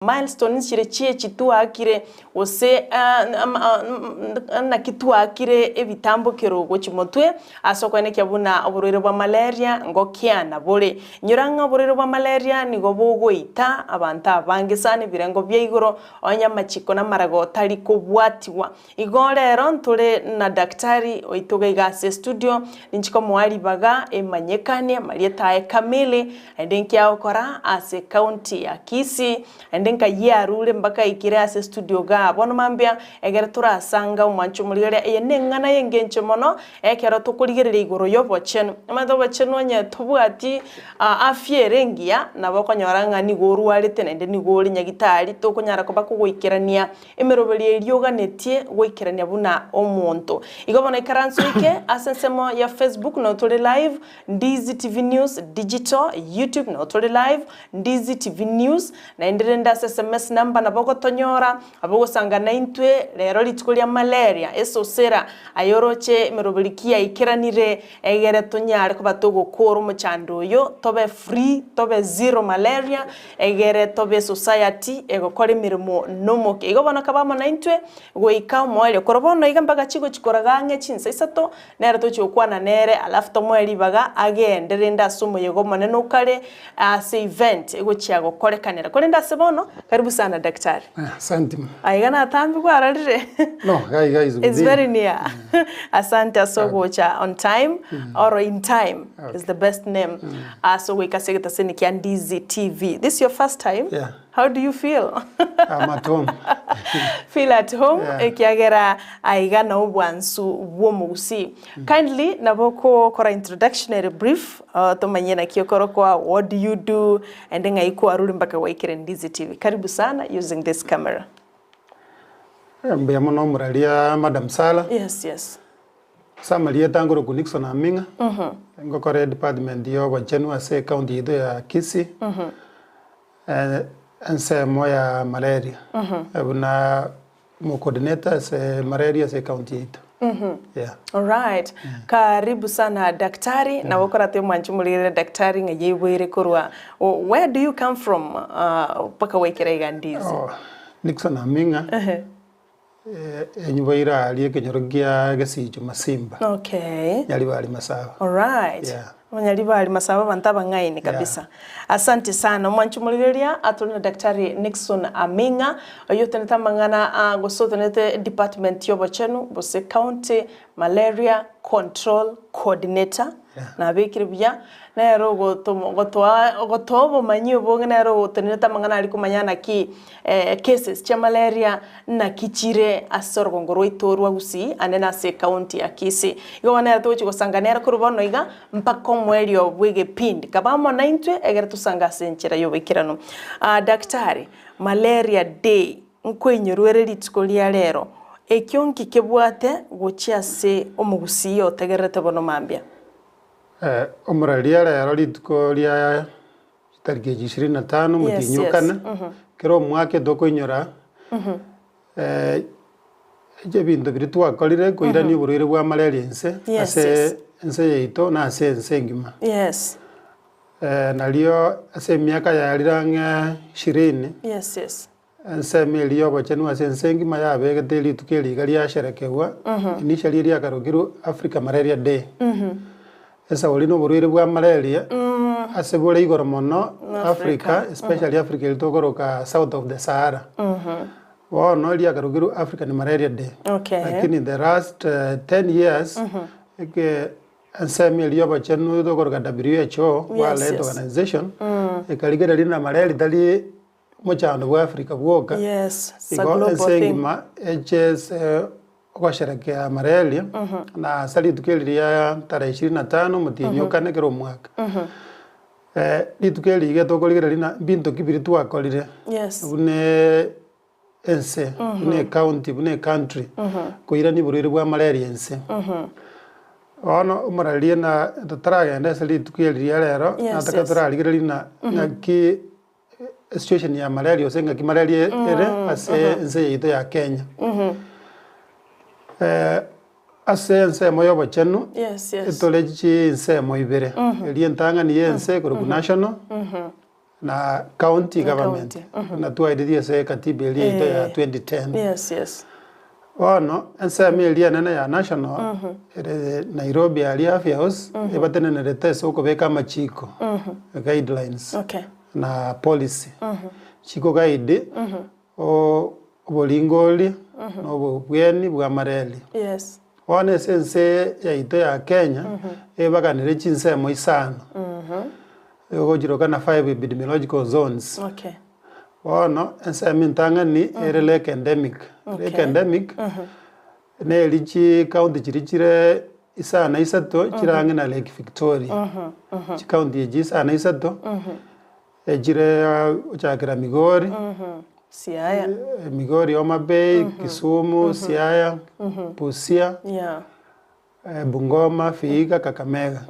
milestone chire chitu akire ose na kitu akire ebitambukiro gochimotwe asokwane kyabuna oburwire bwa malaria ngokiana bore nyuranga oburwire bwa malaria nigo bogoita abantu abange sane birengo byeigoro onyamachiko na marago tari kubwatiwa igorero ntule na daktari oituga igase studio ninchiko mwali baga emanyekane marieta kamili endenkia okora ase county ya Kisii nka yarule mpaka ikira ase studio ga bono mambia egere turasanga umwanchu murigere yenengana yengenche mono ekero tukurigerere igoro yobo chenu amado bachenu onye tubwati afierengia nabokonyora ni goru arite nende ni gori nyagitari tokonyara ko bakugwikirania emeroberi erioganetie gwikirania buna omonto igobona ikaranso ike asensemo ya Facebook no tuli live Ndizi TV News digital YouTube no tuli live Ndizi TV News na enderenda SMS number na boko tonyora abogo sanga naintwe lero litukulia malaria esosera ayoroche merobelikia ikiranire egere tonyare ko batogo koro muchando yo tobe free tobe zero malaria egere tobe society egokore mirimo nomoke igobona kabamo naintwe goika moele korobono igambaga chigo chikoragange chinsa isato nere tochokwana nere alafu tomweli baga agenderenda sumo yego maneno kale ase event egochiago korekanera korenda sebono karibu sana daktari. Asante. Aigana atambi kwa ararire. No, guys. It's very near. Asante asogocha on time or in time is the best name. So we can say it as Ndizi TV. This is your first time? Yeah. How do you feel? I'm at home. Feel at home? Ekiagera aigana ubwansu womusi. Kindly naboko kora introductionary brief tomanyena kiokoro kwa what do you do and then aiko aruli mpaka waikire Ndizi TV. Karibu sana using this camera. Mbeyamono muralia Madam Sala. Yes. Samalia tangoro ku Nixon Aming'A. Ngokore department yo wachenu ase county ido ya Kisii. Anse moya malaria. Abuna Co-Ordinator se malaria se county ito. Yeah. All right. Karibu sana daktari na wakora te mwanchumulire daktari ngeyebwire kurwa. Where do you come from paka wekere Ndizi? Nixon Aming'A. Enyubaira aliye kenyorogia Gusii Masimba. Okay. Nyaliba ali Masaba. All right. Yeah. Nyaliba ali Masaba bantaba ngaini kabisa. Asante sana mwanchumuliria atuna daktari Nixon Aming'A yote netamangana gosoto nete department yobo chenu bose county malaria control coordinator. Na bekiribya na ero gotobo manyo bonga na ero teneta mangana ali kumanyana ki cases cha malaria na kichire asorgongoro itorwa Gusii anena se county ya Kisii igona ero tochi gosanganera kurubono iga mpaka mweli obwege pindi kabamo naintwe egere tusanga senchera yobekirano daktari malaria day nkwenyorwere litikolia lero ekionki kebwate gochiase omugusii otegerete bono mambia Omuralia lero lituko lya tariki 25 mutinyukana kero mwake dokoinyora je bintu biritu akolire koirani burwire bwa malaria ense yeito na ense ngima. Yes. Nalio ase miaka ya lirange 20. Yes. Ense melio bochenu ase ense ngima ya begete litukeli galia sherekewa initially ria karogiru Africa Malaria Day. Esa olino burwire bwa malaria ase bole igoro mono Africa especially Africa ilitogoroka south of the Sahara. No lia karugiru African Malaria Day. Okay. Lakini in the last 10 years eke ansemi ilioba chenu itogoroka WHO World Health Organization ekaligera lina malaria dali mochando bwa Africa bwoka. Yes. It's a global thing. HS kwasherekea malaria na sali tukeliria tarehe 25 mutinyukane kero mwaka. Litukeli getokoligera lina bintu kibiri twakolire. Yes. Une ense, une county, une country. Koirani burwire bwa malaria ense. Ono umaralia na tataraga sali tukeliria lero na takataraligera lina ngaki situation ya malaria osenga ki malaria ere ase ense ito ya Kenya. Ase ense moyo bachenu. Yes. Etolechi ense moibere. Eli entanga ni ense kuruku national. na county government na tuaidithie se katiba ile ya 2010. Yes. Ono ensemi ile nene ya national Nairobi area Afya House ebatene ne retese uko beka machiko guidelines na policy chiko guide o bolingoli no bweni bwa mareli. Yes. One sense ya ito ya Kenya ebaganire chinsemo isano. Yogojiro kana 5 epidemiological zones. Ono ensemi ntangani erele endemic. Endemic ne lichi county chirichire isana isato chirange na Lake Victoria. Chi county isana isato ejire uchakira Migori. Siaya. Migori, Homa Bay, Kisumu, Siaya, Busia, Bungoma, Vihiga, Kakamega.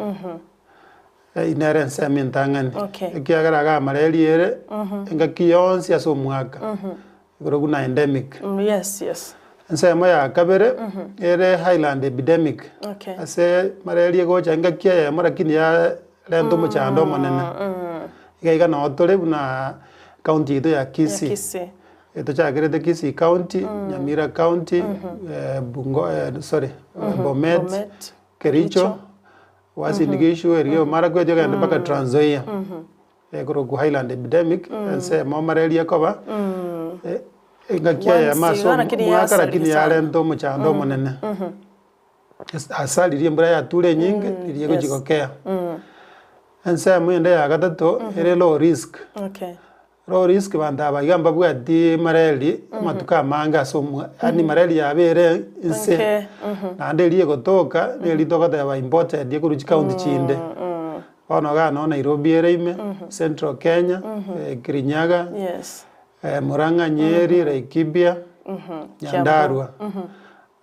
Inere nsemi ntangani. Kiagaraga Malaria ere enga kiyonsi aso mwaka. Goroguna endemic. Yes. Nsemo ya kabere ere highland epidemic. Ase Malaria gocha enga kiya mara kini ya lento muchando monene. Iga na otole buna county ito ya Kisii. Ito chakirete Kisii County, Nyamira County, Bomet, Kericho, Uasin Gishu, Elgeyo Marakwet, yogende mpaka Trans Nzoia. Kuroku highland epidemic, ense Malaria koba. Ngakia ya maso mwaka lakini ya lento muchando monene. Asali liye mbura ya tule nyingi, liye kujikokea. Ense mwende ya gatatu, ere low risk. Low risk banda igamba bwati mareli matuka manga somu ani mareli yabere inse nande liye gotoka ne litoka ta imported ye kuruchi county chinde ono ga no Nairobi ere ime Central Kenya Kirinyaga Murang'a Nyeri Laikipia Nyandarua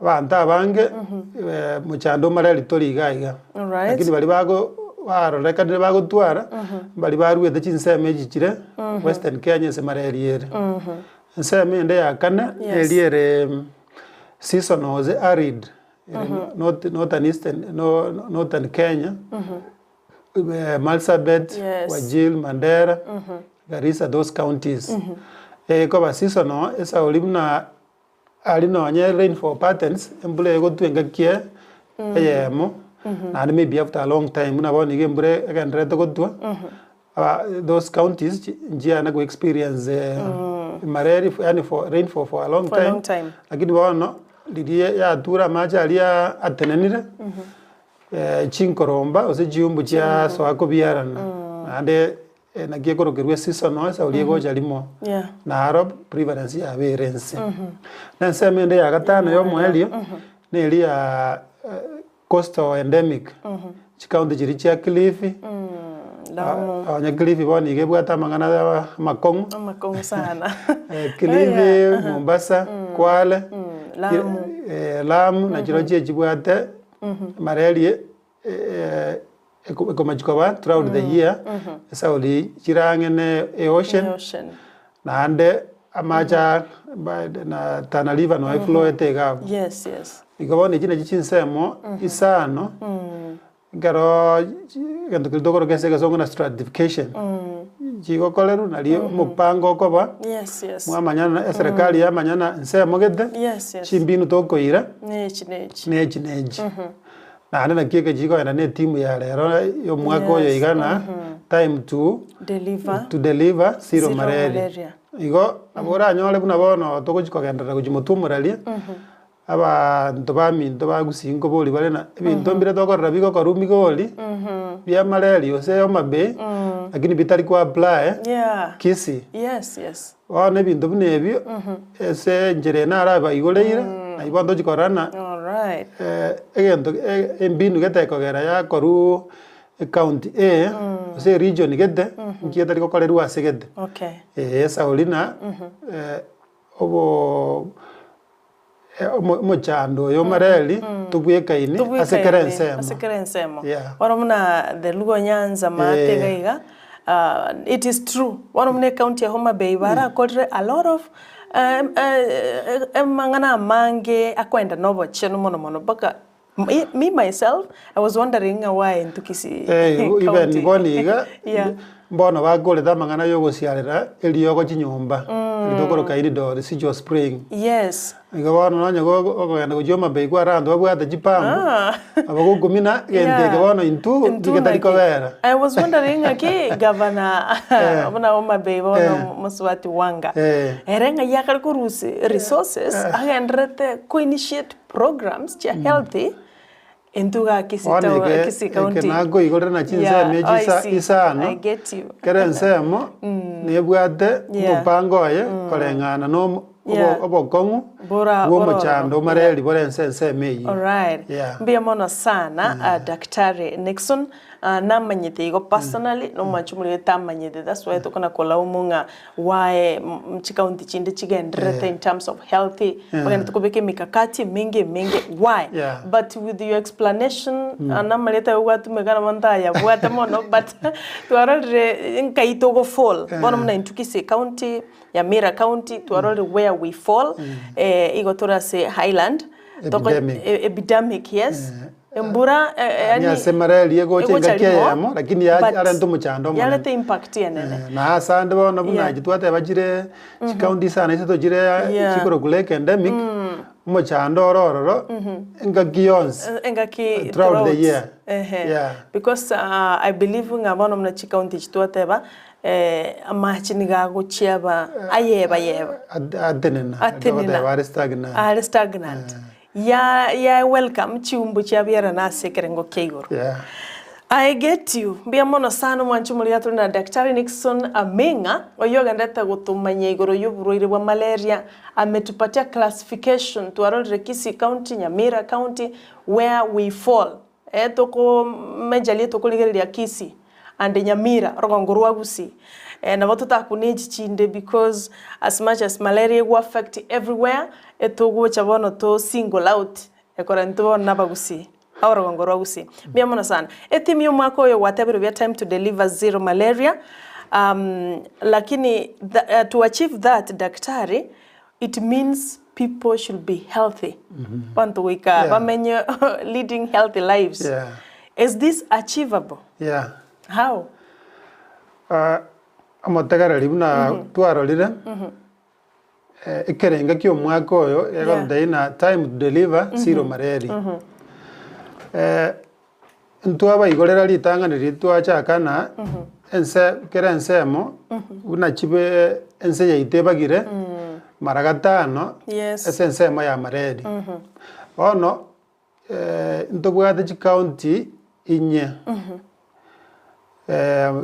banda bange muchando mareli tori gaiga lakini bali bago waroreka ne bagotwara bali baruete chinseme jichire Western Kenya se mareliere nseme ende ya kana eliere seasonal arid northern Kenya Marsabit, Wajir, Mandera, Garissa, those counties koba seasonal esa olimna alino nye rainfall patterns embule go twenga kie eyemo and maybe after a long time una boni gembure again reto gotwa those counties njia na go experience malaria yani for rainfall for a long time lakini bono lidie ya tura macha alia atenenire chinkoromba ose jiumbu chia so akobiarana ande na giekoro kerwe season sa uliego jalimo na arab prevalence ya verense na semende ya gatano yo mwelio ne elia coastal endemic chikaunti chirichia Kilifi nya Kilifi boni gebwata mangana makongo sana Kilifi Mombasa Kwale Lamu na chirochie chibwate Malaria ekomachikoba throughout the year sauli chirangene ocean na ande amacha na Tana River no flow etega yes ikabone chine chinsemo isano garo gando kildogoro kese gasongo na stratification chigo koleru nalio mupango koba mwamanyana serikali ya manyana nsemo gete chimbinu tokoira nechi na ane nakieka jiko ena ne timu ya lero yo mwaka oyo igana time to deliver zero malaria igo abora anyole buna bono tokojiko gendera kujimutumuralia aba ntobami ntoba Gusii ngo boli bale na bintu mbire tokorra biko korumi goli bya malaria ose Homa Bay lakini bitari ku apply Kisii yes one bintu binebyo ese njere na araba igoleire na ibondo jikorana egento embinu getekogera ya koru county ose region gete nkieta liko koleru asegete saulina obo mochando yo mareli tubwekaini asekerensemo waromuna the lugo nyanza mategaiga it is true waromune county ya Homa Bay bara kodre a lot of mangana mange akwenda nobo cheno mono baka me myself I was wondering why into Kisii even boniga Mbona bagore damangana yo gosiarera eliyogo chinyomba. Lidokoro kaini do sijo spring. Yes. Igabona nanya gogenda kujoma bei kwa rando babwata chipambo. Abagugumina gendege bona intu digetari kobera. I was wondering governor abona Oma Bay bona Muswati Wanga. Erenga yakar kurusi resources agendrete ko initiate programs cha healthy Entuga Kisii County. Kenago igore na chinse meji isano. I get you. Kerensemo nebwate mupango ye kolengana no obokongu wo mchando mareli borense meyi. All right. Mbia mono sana Daktari Nixon namanyite igo personally no machumuri tamanyite. That's why tukona kola umunga why mchikaunti chinde chigendrete in terms of healthy bagenda tukubeke mikakati mingi why but with your explanation namaleta watu megana mantaya bwata mono but tuarore nkaito go fall bono mna Kisii County Nyamira County tuarore where we fall igo turase Highland epidemic yes Mbura yani asemareli yego chenga kiyamo lakini yale ndo muchando mo yale te impact yenene na asande bona buna gitwate bagire county sana iseto gire chikoro kuleke endemic muchando ororo engaki throughout the year because I believe ngabono mna county chitwate ba amachini gago chiaba ayeba atenena stagnant ya welcome chumbu chabiara na sekerengo keigoro. I get you. Bia mono sana mwanchumuli yatu na Daktari Nixon Aming'A oyoga ndeta gutumanya igoro y'uburoire bwa malaria ametupatia classification tuarore Kisii County Nyamira County where we fall. Toko mejali toko ligeria Kisii and Nyamira rogongorwa Gusii. Na watu takuneji chinde because as much as malaria will affect everywhere etogo chabono to single out ekoranto naba Gusii awara gongorwa Gusii bia mona sana etimio mwako yo whatever we time to deliver zero malaria lakini to achieve that daktari it means people should be healthy wanto wika bamenye leading healthy lives is this achievable how amotagara libuna tuarolire ikerenga kyo mwako oyo yagondaina time to deliver zero malaria ntwaba igorera litangana litwachakana ense kerensemo una chibe ense yaitebagire maragatano esensemo ya malaria ono ntobwate county inye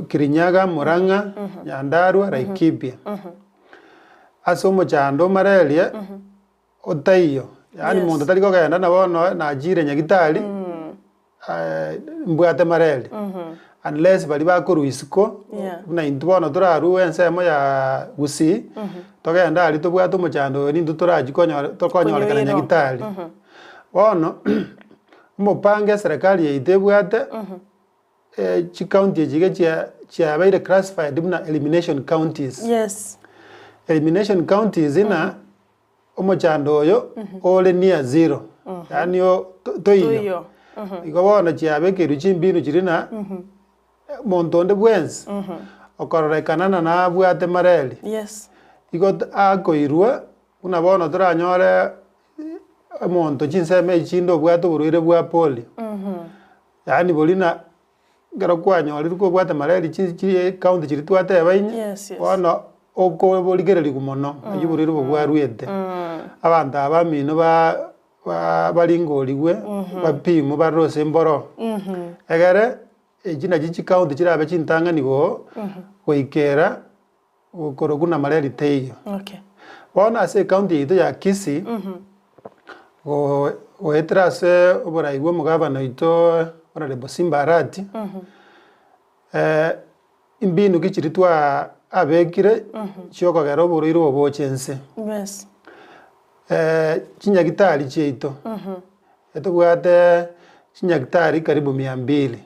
Kirinyaga, Murang'a, Nyandarua, Laikipia. Asomo chando malaria otaiyo. Yani mundu taliko kaenda na bono na jire nyagitali mbwate malaria. Unless bali bakoruisiko na intubono turaru ensemo ya Gusii. Tokenda ali tobwate mu chando nindu turajikonya tokonyola kana nyagitali. Bono mupange serikali yeitebwate chi county jige chia baire classified na elimination counties. Elimination counties ina omochando oyo ole near zero. Yani yo toiyo. Igobona chiabe keruchi mbinu chirina montonde bwens. Okororekanana na bwate mareli. Igot akoirwa unabona turanyore monto chinseme chindo bwate buruire bwa poli. Yani bolina garo kwanyori ko bwate malaria chi county chiri twate abainye ono oko boligereri kumono ayiburiro bwarwete abantu abamino balingoliwe bapimo barose mboro egere ejina chi county chirabe chintanganigo goikera ukoroguna malaria teiyo bona ase county ito ya Kisii o etrase oboraiwe mugabana ito ora Bosimba arati imbinu kichiritwa abekire choko gero buruiro obochense chinyagitari cheito etobwate chinyagitari karibu 200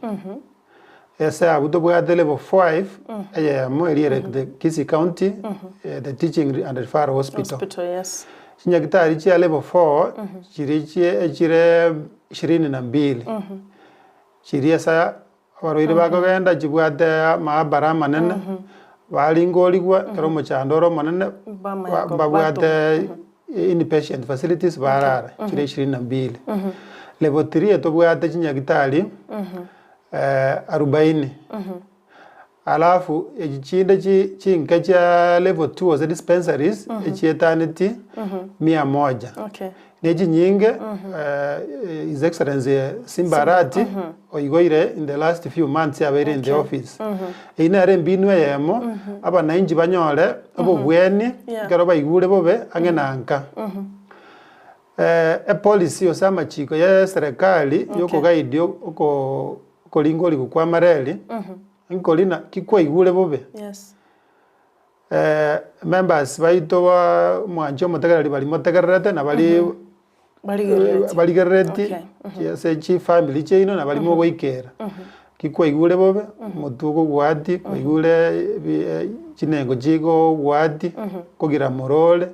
esa abuto bwate level 5 mo area the Kisii County the teaching and referral hospital chinyagitari chia level 4 chire 22 chiria sa abarwaire bakogenda chibwate maabara manene baringorigwa kero mochandoro manene babwate inpatient facilities barara chire 22 level 3 tobwate chinyagitari 40 alafu echichinde chinka cha level 2 ose dispensaries echietaniti 100 Okay. neji nyinge His Excellency Simbarati oigoire in the last few months abere in the office inare mbinu yemo aba nainji banyore obobweni kero baigure bobe angenanka policy osama chiko ya serikali yoko guide oko kolingoli kwa mareli nkolina kikwa igure bobe Yes. members baito wa mwanjo motegereri bali motegererete na bali baligereti yase chi family cheino na bali mo goikera kikwa igure bobe mutugo gwati igure chinengo jigo gwati kugira morole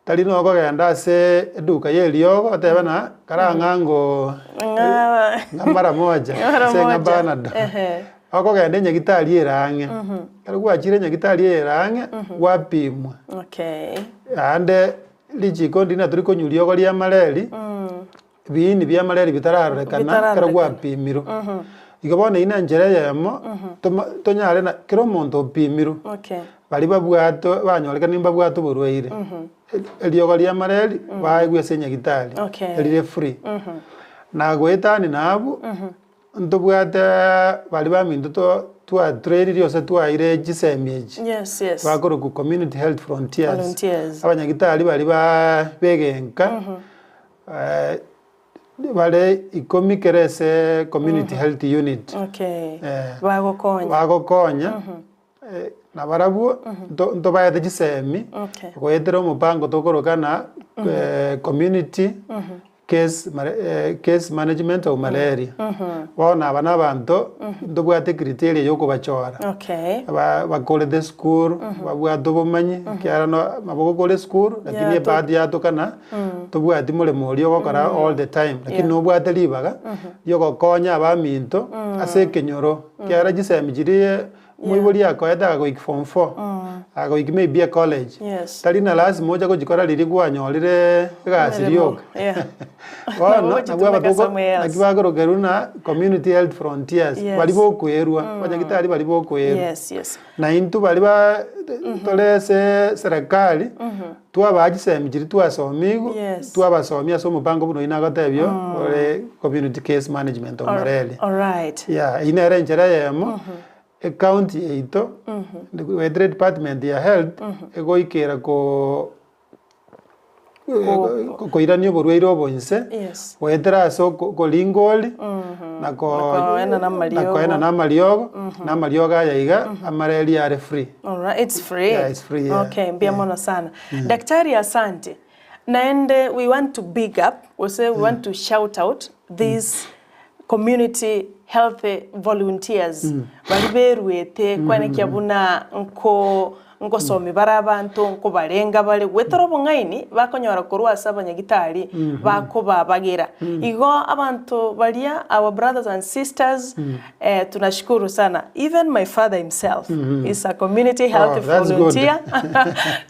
tali no kogenda ase eduka yeliogo atebana karangango mara moja senga banado akogenda nyagitari erange kari gwachire nyagitari erange wapimwa Okay. ande lichiko ndina turi konyurio gori ya mareri bini bya mareri bitararekana kara gwapimiro igabona ina njere yemo tonyare na kiro muntu opimiro Okay. bali babwato banyoreka nimba bwato burwaire elio gori ya mareri baigwe senya gitari elire free na gwetani nabo ndobwate bali bamindu twa trade yose twaire gisemyeji Yes. bakoro ku community health volunteers abanyagitari bali begenka bale ikomikerese community health unit Okay. bagokonya na barabu ntobayete gisemi goetera omupango tokorokana community case management of malaria bona abana bantu ndobwate criteria yoko bachora bakole the school babwate obumanyi kiara no maboko kole school lakini baadhi yato kana tobwate mulemo orio gokora all the time lakini nobwate libaga yoko konya abaminto ase kenyoro kiara gisemi jirie mwibori akoeta go form 4 ago maybe a college tali na lazima moja ko jikora liri gwanyorire gasi ryoka bona nabwa batoko nakibagoro geruna community health frontiers bali bokwerwa banyagitari bali bokwerwa na intu bali ba tolese serikali twabagisemjiri twasomigo twabasomia so mupango buno inagotebyo ore community case management of malaria inere njera yemo county eito the department ya health egoikera ko iranio borwaire obonse wetera so ko lingoli na ko ena na mariogo yaiga amareli are free. All right, it's free. Yeah, it's free. Yeah. Okay, mbia mono sana. Daktari asante. Naende we want to big up, we want to shout out these community health volunteers baliberwete kwane kyabuna nko somi barabantu nko barenga bale wetorobo ngaini bakonyora korwa sabanyagitari bako babagira igo abantu balia our brothers and sisters tunashukuru sana. Even my father himself is a community health volunteer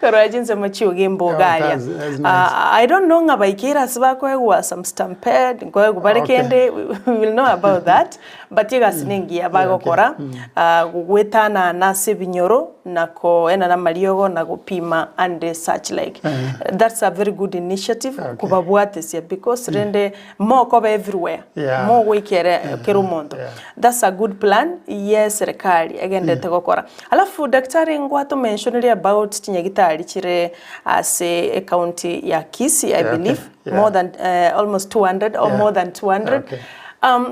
korajinze machiyo gembo galia. I don't know ngabaikira sibakwe some stampede ngo kubarekende we will know about that but yigasinengi abagokora gwetana na sebinyoro nako na mariogo na gupima and such like that's a very good initiative kubabwatesia because rende more cover everywhere more wikere kerumondo that's a good plan. Yes, serikali agende tegokora alafu daktari ngwato mentioned about chinyagitari chire as a county ya Kisii I believe more than almost 200 or more than 200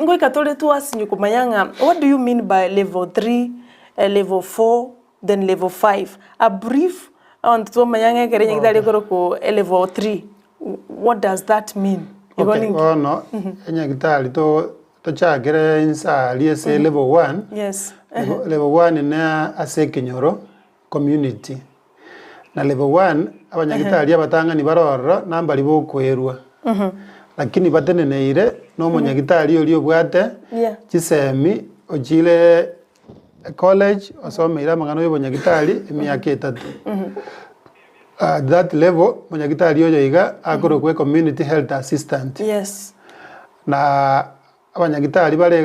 ngoika tole tuasi nyukumanyanga. What do you mean by level 3 level 4 then level 5? A brief on to mayanga kerenya gidali ko level 3. What does that mean? No enya gidali to chagere insa liese level 1. Yes. Level 1 na ase Kenyoro community. Na level 1 abanyagitali abatanga ni baroro namba libo kwerwa. Lakini bateneneire no munyagitali oli obwate kisemi ochile college osomeire amang'ana y'obonyagitari emiaka 3 at that level monyagitari oyo iga akorokwa community health assistant. Yes. Na abanyagitari bare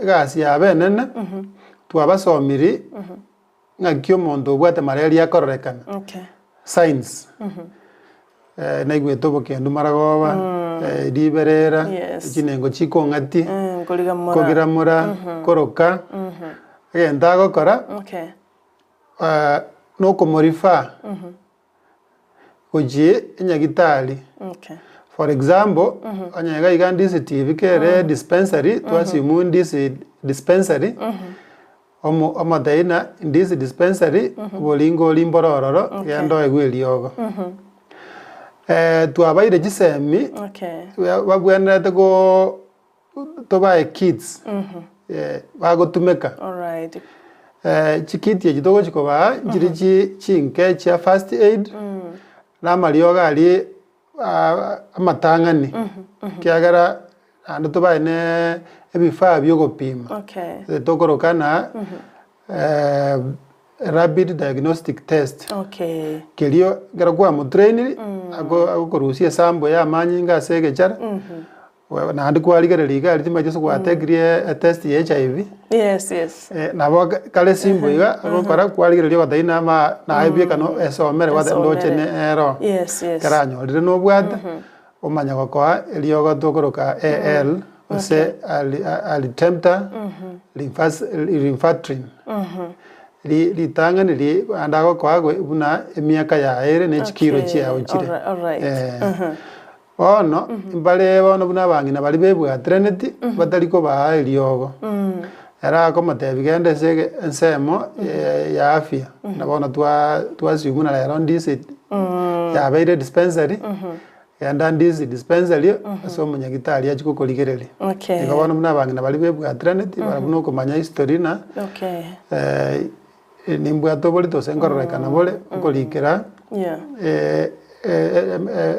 egasi yabe enene twabasomiri ng'aki omonto obwate malaria akororekana. Okay. Science. Naigwete obokendu maragoba riberera chinengo chikong'ati kogiramora koroka egento agokora nokomorifa gochie enyagitari. For example onyaga iga Ndizi TV kere dispensary twasimu Ndizi dispensary omoteina Ndizi dispensary bolingo olimborororo gendo egweliogo twabaire chisemi babwenerete go tobae kits bagotumeka chikiti echi togochikoba chiri chinke chia first aid namarioga ari amatang'ani kiagera ande tobae ne ebifaa byogopima tokorokana rapid diagnostic test. Kelio gara kwa mutrainiri agokorusia sambo ya manyinga asegechara na andi kwaligereri iga ritima jesu kwategrie test ya HIV. Yes. Nabo kale simbo iga agokora kwaligereri gataina ama na aibye kano esomere wate ndoche ne ero. Karanyorire no bwata omanya gokoa eliogo tokoroka AL ose alitempta lymphatrin. Litang'ani li andago kwagwe buna emiaka yaere nechikiro chiao chire. Ono mbale bono buna bangina bali bebwa trinity bataliko ba eliogo. Era ko matebigende sege ensemo ya afya. Na bono twasuguna la around this ya beire dispensary. Yanda Ndizi dispensary so munyagitari achiko koligerere. Ego buna bangina bali bebwa trinity barabuno komanya history na. Nimbwato boli tosenkorrekana bole kolikera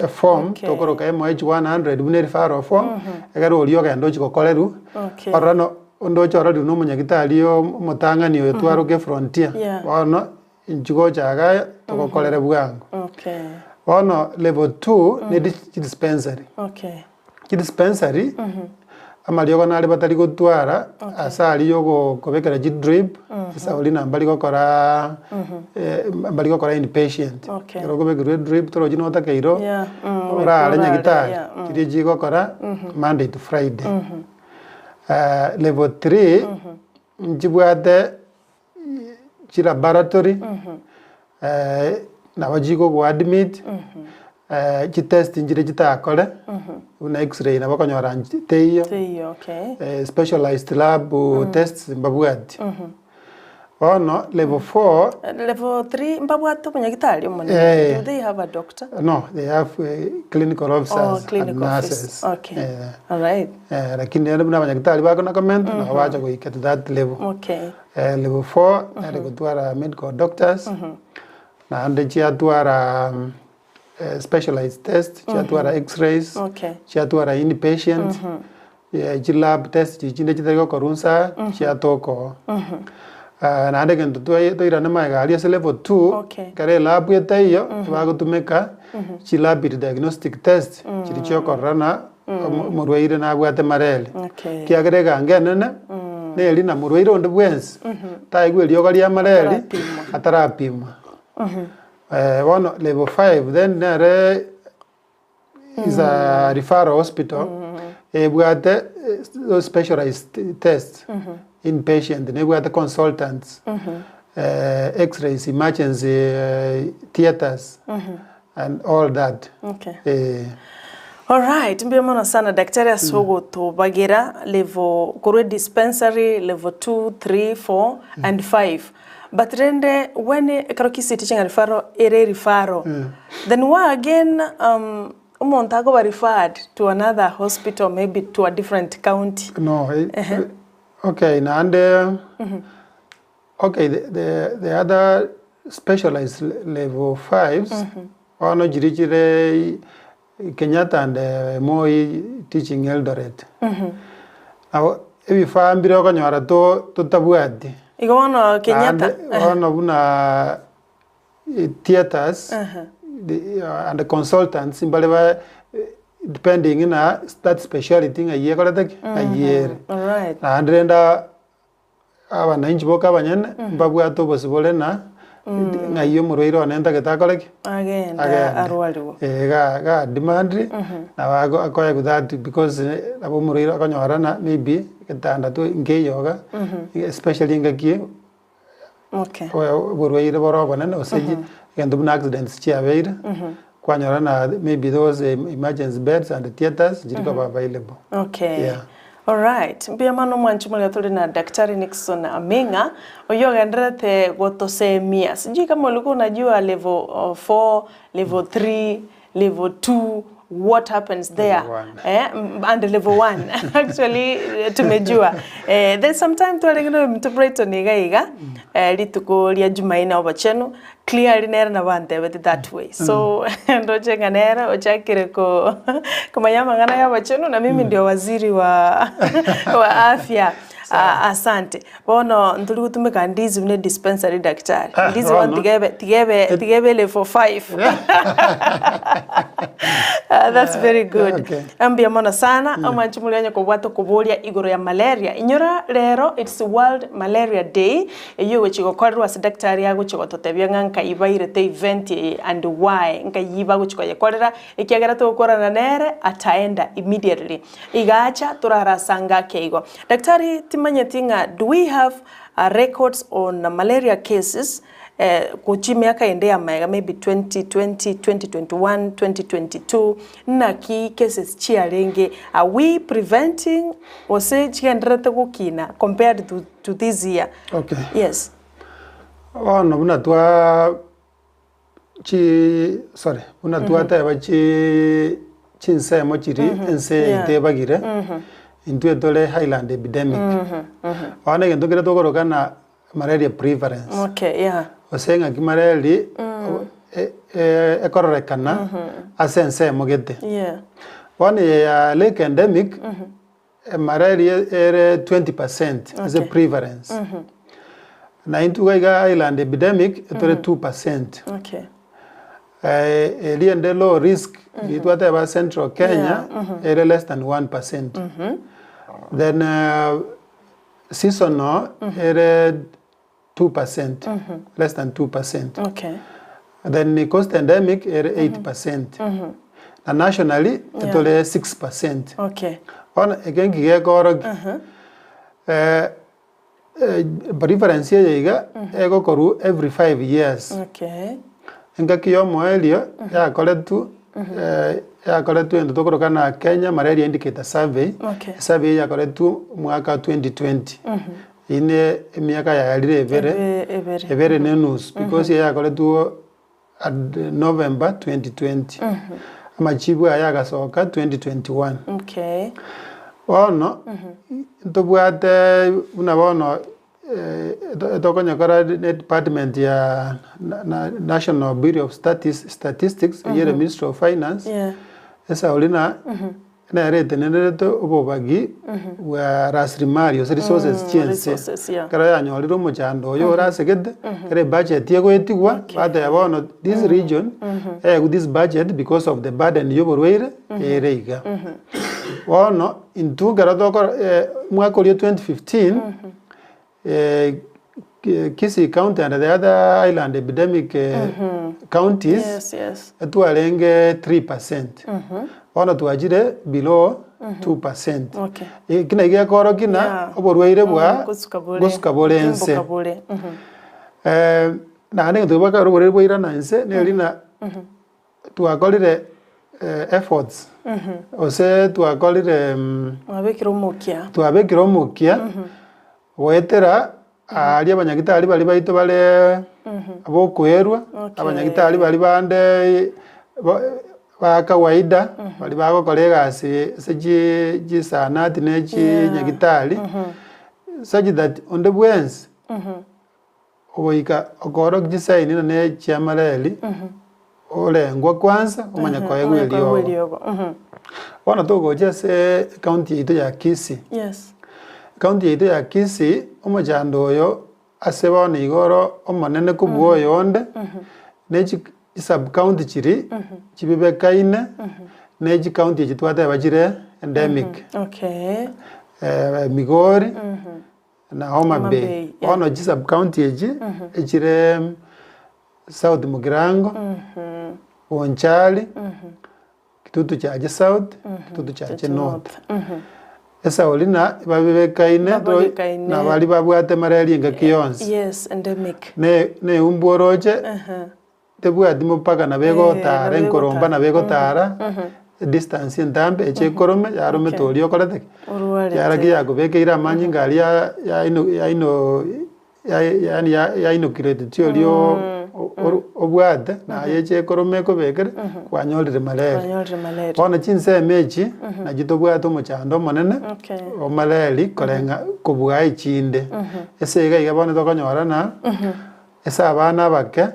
form tokoroka MH100 bune referral form egaro olioga ndo chikokoleru orano ndo chorori no munyagitari yo mutang'ani oyo twaroke frontier bono inchigo chaga tokokolere bwangu. Bono level 2 ni dispensary. Dispensary amaliogo nari batari gotwara asali yo kobekera drip sauli na mbali gokora mbali gokora inpatient ero kobekera drip toro jino takeiro ora alenya gitari kiri jigokora Monday to Friday. Level 3 njibwate laboratory na wajigo go admit test njire jitakole una x-ray na bakonyora teyo specialized lab tests mbabwati. Ono level 4 level 3 mbabwati munyagitari omone do they have a doctor? No, they have clinical officers and nurses. All right. Lakini ndio buna banyagitari bako na comment na wacha go get that level. Level 4 na gotwara medical doctors na ande chiatwara specialized test, chiatwara x-rays, chiatwara inpatient, lab test, chinde chitego korunsa, chiatoko. Na ande gento toira na maiga alias level 2, kare lab yeteyo, bagotumeka, lab diagnostic test, chirichokorana murweire na bwate mareli. Kiagerega ngenene, neli na murweire onde bwensi. Taigwe lioga lia mareli, atarapima. One level 5 then there is a referral hospital we had specialized tests inpatient we had consultants x-rays emergency theaters and all that. All right, mbiyamona sana daktari asogo to bagira level kore dispensary level 2 3 4 and 5. But rende when Kisii teaching a referral, then why again Montago were referred to another hospital, maybe to a different county? No, okay, and okay, the other specialized level 5s, ono jirijire Kenyatta and Moi teaching Eldoret. Now ebifambire okonyora totabwati igo bono Kenyatta bono buna theaters and the consultants imbale ba depending na that speciality ngaye korete ayere alright andrenda abananchi boka abanyene mbabwato bosibole na ngayo muroiro nenda getakoreki agenda arwaliwo ga demand na bago akoya with that because abo muroiro akonyora na maybe getanda to ngeyoga especially ngakie okay burwaire borobana no seji gendo buna accidents chiabeire kwanyora na maybe those emergency beds and theaters jiriko available okay yeah. Alright, mbia mano mwanchi mule tuli na Daktari Nixon Aming'A oyo genderete gotosemia. Sijui kama ulikuwa unajua level 4, level 3, level 2, what happens there and level 1 actually tumejua there's some time to alingino interpret niga lituko lia Jumaina obachenu clearly nera na bante with that way so ndo chenga nera ochakire ko kumanyama ngana ya bachenu na mimi ndio waziri wa afya. Asante. Bono ntuli kutumika ndizi mne dispensary daktari. Ndizi want tigebe level 5. That's very good. Okay. Ambia mona sana amanchi mulyanyo ko bwato kubolia igoro ya malaria. Inyora lero it's World Malaria Day. Eyo wechigokorwa se daktari yago chigototebya nganka ibaire te event and why nka yiba guchikoyekorera ikiagera to gukora na nere ataenda immediately. Igacha turarasanga keigo. Daktari Manyatinga, do we have records on malaria cases kuchi miaka endea maybe 2020, 2021, 2022 na ki cases chiarenge are we preventing or say chienderete gukina compared to this year? Okay. Yes. Oh no buna tua buna tua teba chinse mo chiri ense intebagire into a highland epidemic. One again to get to malaria prevalence. Okay, yeah. Was saying a malaria a correcana a sense mogete. Yeah. One lake endemic malaria 20% as a prevalence. Now into island epidemic it 2%. Okay. The low risk it whatever central Kenya less than 1%. Then seasonal 2%, less than 2%. Okay. Then the coast endemic 8%. And nationally it only 6%. Okay. On again preference here ego koru every 5 years. Okay. Ngakiyo moelio ya koletu ya koletu ndo tokorokana Kenya Malaria Indicator Survey. Okay. Survey ya koletu mwaka 2020. Ine miaka ya yalire evere nenus because ya koletu at November 2020. Amachibu ya gasoka 2021. Okay. Ono ntobwate unabono tokonyakora department ya National Bureau of Statistics yere Ministry of Finance. Yeah. Esa olina na rete nenereto obobagi wa rasilimali resources chense kara yanyoliro muchando yo rasegede kare budget yego etigwa bata yabono this region with this budget because of the burden yoborweire ereiga wono into gara doko mwaka 2015 Kisii County and the other island epidemic counties tualenge 3%. Ona tuajire below 2%. Okay. Kina igia koro kina oborweire bwa gusukabolense. Na ane tubaka oborweire bwa irana nse nelina tuakolire efforts. Ose tuakolire tuabekira omukia wetera ali abanyagitari bali baito bale abokwerwa abanyagitari bali bande ba kawaida bali bagokorega seji gisanati neji nyagitari such that on the wens oika okoro gisaini na ne chiamareli ole ngwa kwanza umanya kwa egwelio wana togo jese county ito ya Kisii. Yes. county yetu ya Kisii omochando oyo ase bono igoro omonene kubwa oyonde nechi sub county chiri chibibekaine nechi county echi twateba chire endemic Migori na Homa Bay bono chi sub county echi echire South Mugirango Bonchari Kitutu chache South Kitutu chache North esa olina babibekaine na bali babwate Malaria nga kionsi endemic ne umboroche tebwati mupaka na bego tara enkoromba na bego tara distance entambe eche korome yarome toli okorete yara ki yakobeke ira manyi ngali ya ino kirete tiolio obwate na yeche korome kobekere kwanyolire Malaria bona chinse mechi na jitobwate omochando monene o Malaria korenga kobwa ichinde ese iga bona tokonyora na esa abana bake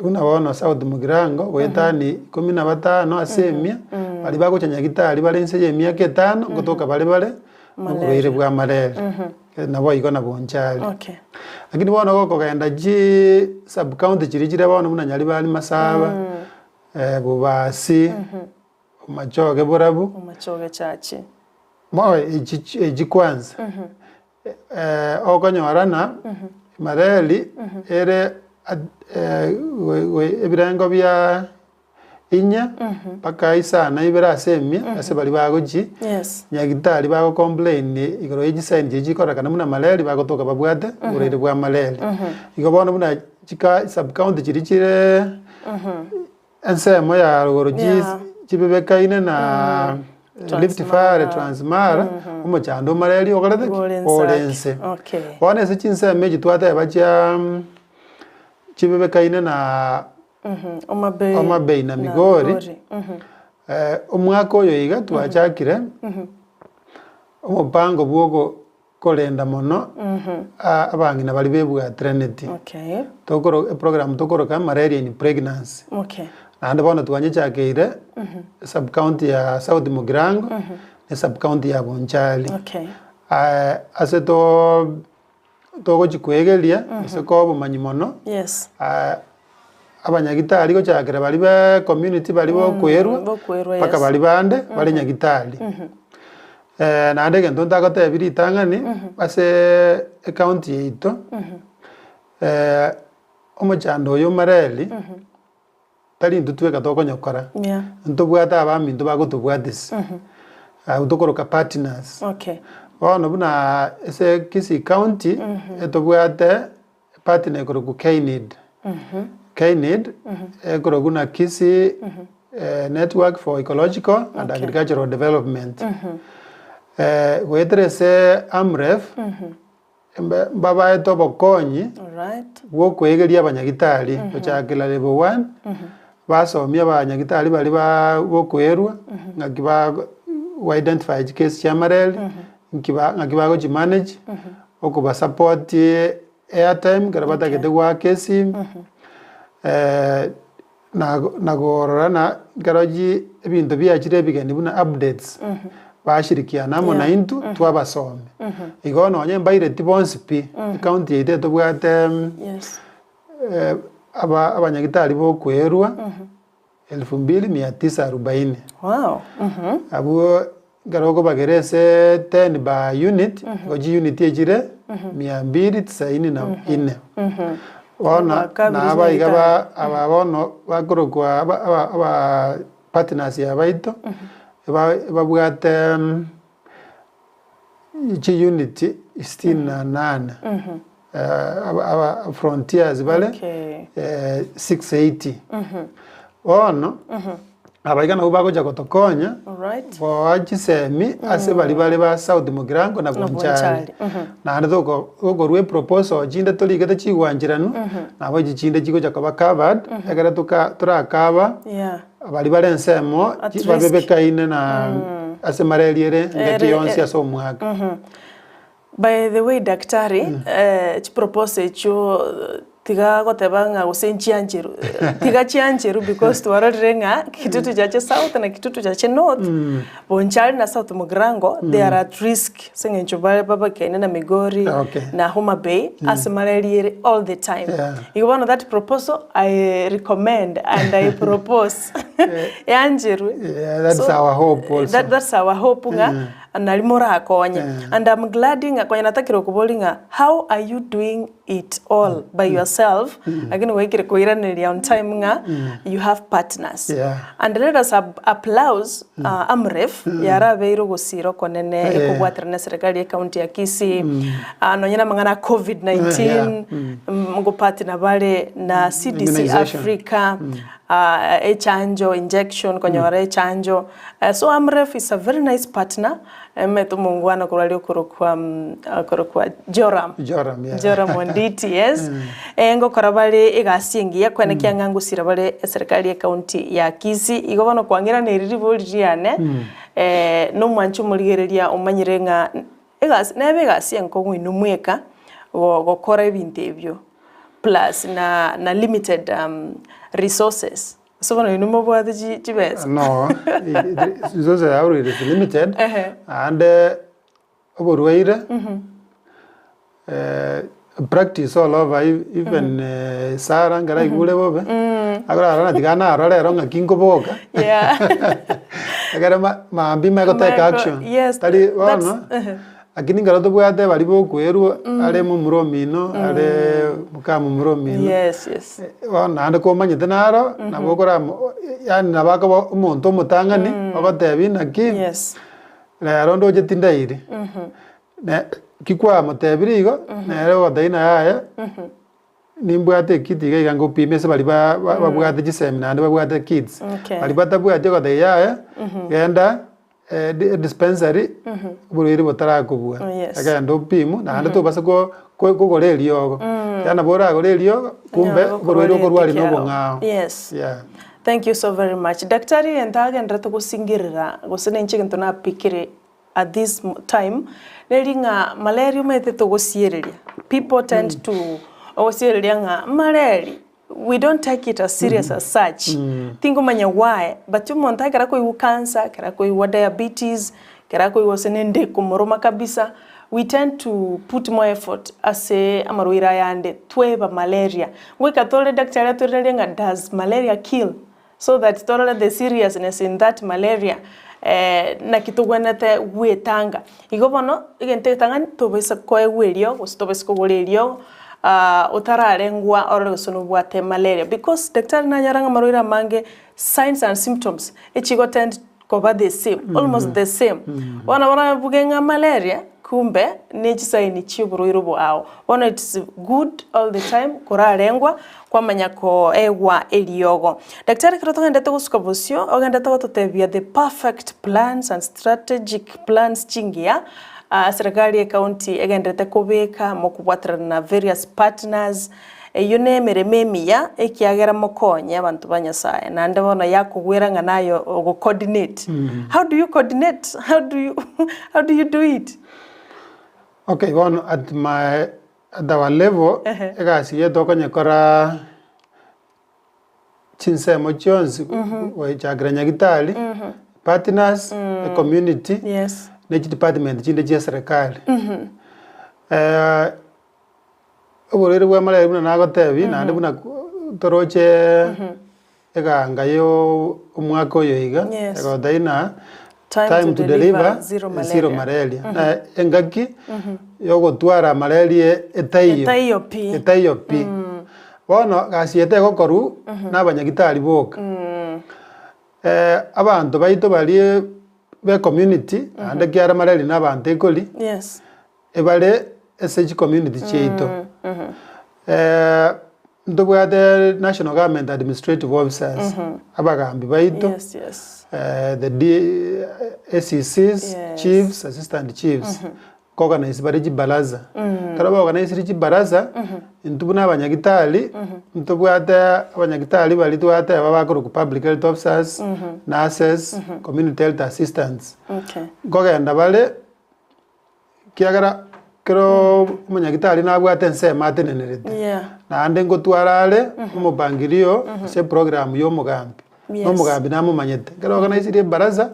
una bono South Mugirango wetani 15 asemia bali bagocha nyagitari balense ye miaka 5 gotoka bali muburire bwa Malaria nabo igona bonchari lakini bono goko genda ji sub county chiri bono muna nyali bali Masaba Bubasi Machoge Burabu chachi mo eji kwanza okonyorana Malaria ere ebirango bya inya paka isa na ibera asemia ase bali bagoji nyagitari bago complain igoro eji sign jeji kora kana muna Malaria bagotoka babwate urere bwa Malaria igobona muna chika sub county chirichire ensemo ya rugoroji chibebekaine na Lift Fire Transmara omochando Malaria okorete olense bona se chinse meji twata bacha chibebekaine na Homa Bay na Migori omwaka oyo iga twachakire omopango bwogo kolenda mono abangina bali bebwa Trinity tokoro program tokoroka Malaria in pregnancy nande bono twanyechakeire sub county ya South Mugirango ne sub county ya Bonchari ase togo chikwegeria ase ko bumanyi mono abanyagitari gochakira bali ba community bali bo kwerwa paka bali bande bali nyagitari nande gento ntakotebiri itang'ani ase county yeito omochando oyo Malaria tari ntutweka tokonyokora ntobwata abaminto bagotobwatisi utokoroka partners bono buna ese Kisii county etobwate partner koroku KNID ekoroku na Kisii Network for Ecological and Agricultural Development weterese AMREF baba etobokonyi gwokwegeria abanyagitari ochakila level 1 basomia abanyagitari bali bokwerwa ngakiba identify case cha Malaria ngakiba go manage okuba support airtime garabata kete gwa case nagorora na garoji ebintu byachire bigeni buna updates bashirikiana mo na intu twabasome igono onye mbaire tibonsipi county ite tobwate abanyagitari bo kwerwa 2940 abo garoko bagerese 10 ba unit goji unit ejire 294 ona na abaigaba ababono bakorokwa aba partners ya baito babwate chi unit 68 aba frontiers bale 680 ono abaigana ubagoja kotokonya bochisemi ase bali ba South Mugirango na Bonchari na ndoko rwe proposal chinde toligete chigwanjiranu na boji chinde chigoja koba covered egera turakaba bali ensemo babebekaine na ase Malaria ngati yonsi aso mwaka by the way daktari chi propose cho tiga goteba nga gusenchianjeru tiga chianjeru because twarorire nga kitutu jache south na kitutu jache north bonchari na south mugrango they are at risk sengencho baba kene na Migori na Homa Bay as malaria all the time. You want that proposal I recommend and I propose yanjeru. That's our hope also. That's our hope nga nalimora akonya and I'm glad nga konya natakira kubolinga how are you doing it all by yourself again wekire koiranira on time nga you have partners and let us applause Amref yara beiro gusiro konene ekubwatira na serikali ya county ya Kisii nonyena mangana COVID-19 ngo partner bale na CDC Africa chanjo injection kwenye wale chanjo so Amref is a very nice partner metu mungwana kurali kurukwa Joram Monditi yes ngo karabale igasiengia kwene kyangangu sirabale serikali ya county ya Kisii igobano kwangira neriri boliriane no mwanchu muligereria umanyirenga nebe gasienko gwinu mweka gokora ebintu ebyo plus na limited resources. So when you move what the no, resources are already limited, and overweight practice all over even Sarah and Garai Gulebo. I got a Ghana or a Kinko Boga. Yeah, I got my Bimago take action. Yes, Akini ngaloto bwate balibo kweru ale mumuromino ale mukamumuromino yes wana ande ko manyete naro nabokora yani nabaka umuntu mutangani bagotebi naki yes na rondo je tindairi na kikwa mutebirigo na rero badaina yaya nimbwate kitiga igango pimese bali babwate gisemina ande babwate kids bali batabwate ko dayaya genda dispensary buriri botara kubwa agenda opimu na ando tobasa ko goreri yogo yana bora goreri yogo kumbe buriri ko rwali no bongao yes thank you so very much daktari entaga ndato kusingirira gusene nchikinto na pikire at this time nelinga malaria mete to gosiereria people tend to osiereria nga malaria we don't take it as serious as such. Think manya why, but you monta kera ko cancer, kera ko diabetes, kera ko senende kumoroma kabisa. We tend to put more effort as amaruira yande tweba malaria. We katole daktari aturelenga does malaria kill, so that tolerate the seriousness in that malaria. Na kitugwanete wetanga. Igobono igente tanga tobesa ko ewerio, ustobesa ko golerio. Utararengwa or sunu bwate malaria because daktari nanyaranga maroira mange signs and symptoms echigo tend cover the same almost the same wana bugenga malaria kumbe nechisa ni chiburuiro bwao wana it's good all the time kurarengwa kwa manyako ewa eliogo daktari kiroto ngenda togusuka bosio ogenda totebia the perfect plans and strategic plans chingia serikali ya county egendete kubika mokubwatira na various partners yune merememia ekiagera mokonya abantu banyasaye nande bona yakugwiranga nayo go coordinate how do you coordinate how do you do it okay one at our level egasi yedokanye kora chinse mochonzi wa chagranya gitali partners the community yes nechi department chinde cha serikali oborere bwa malaria buna nagotebi nande buna toroche eganga yo umwaka oyo iga egodaina time to deliver zero malaria na engaki yogotwara malaria etayo pi bono gasiete gokoru nabanyagitari boka abantu baito bali be community ande kiara malaria n'abantu ekoli yes ebale SH community cheito ndobwate national government administrative officers abagambi baito yes the SCCs chiefs assistant chiefs organize bareji baraza karaba organize riji baraza intubuna abanyagitali ntubwate abanyagitali bali twate babakuru ku public health officers nurses community health assistants gogenda bale kiagara kero umunyagitali nabwate nsema atenenerete naande ngotwarare umupangirio se program y'omugambi n'omugambi namumanyete ngero organize baraza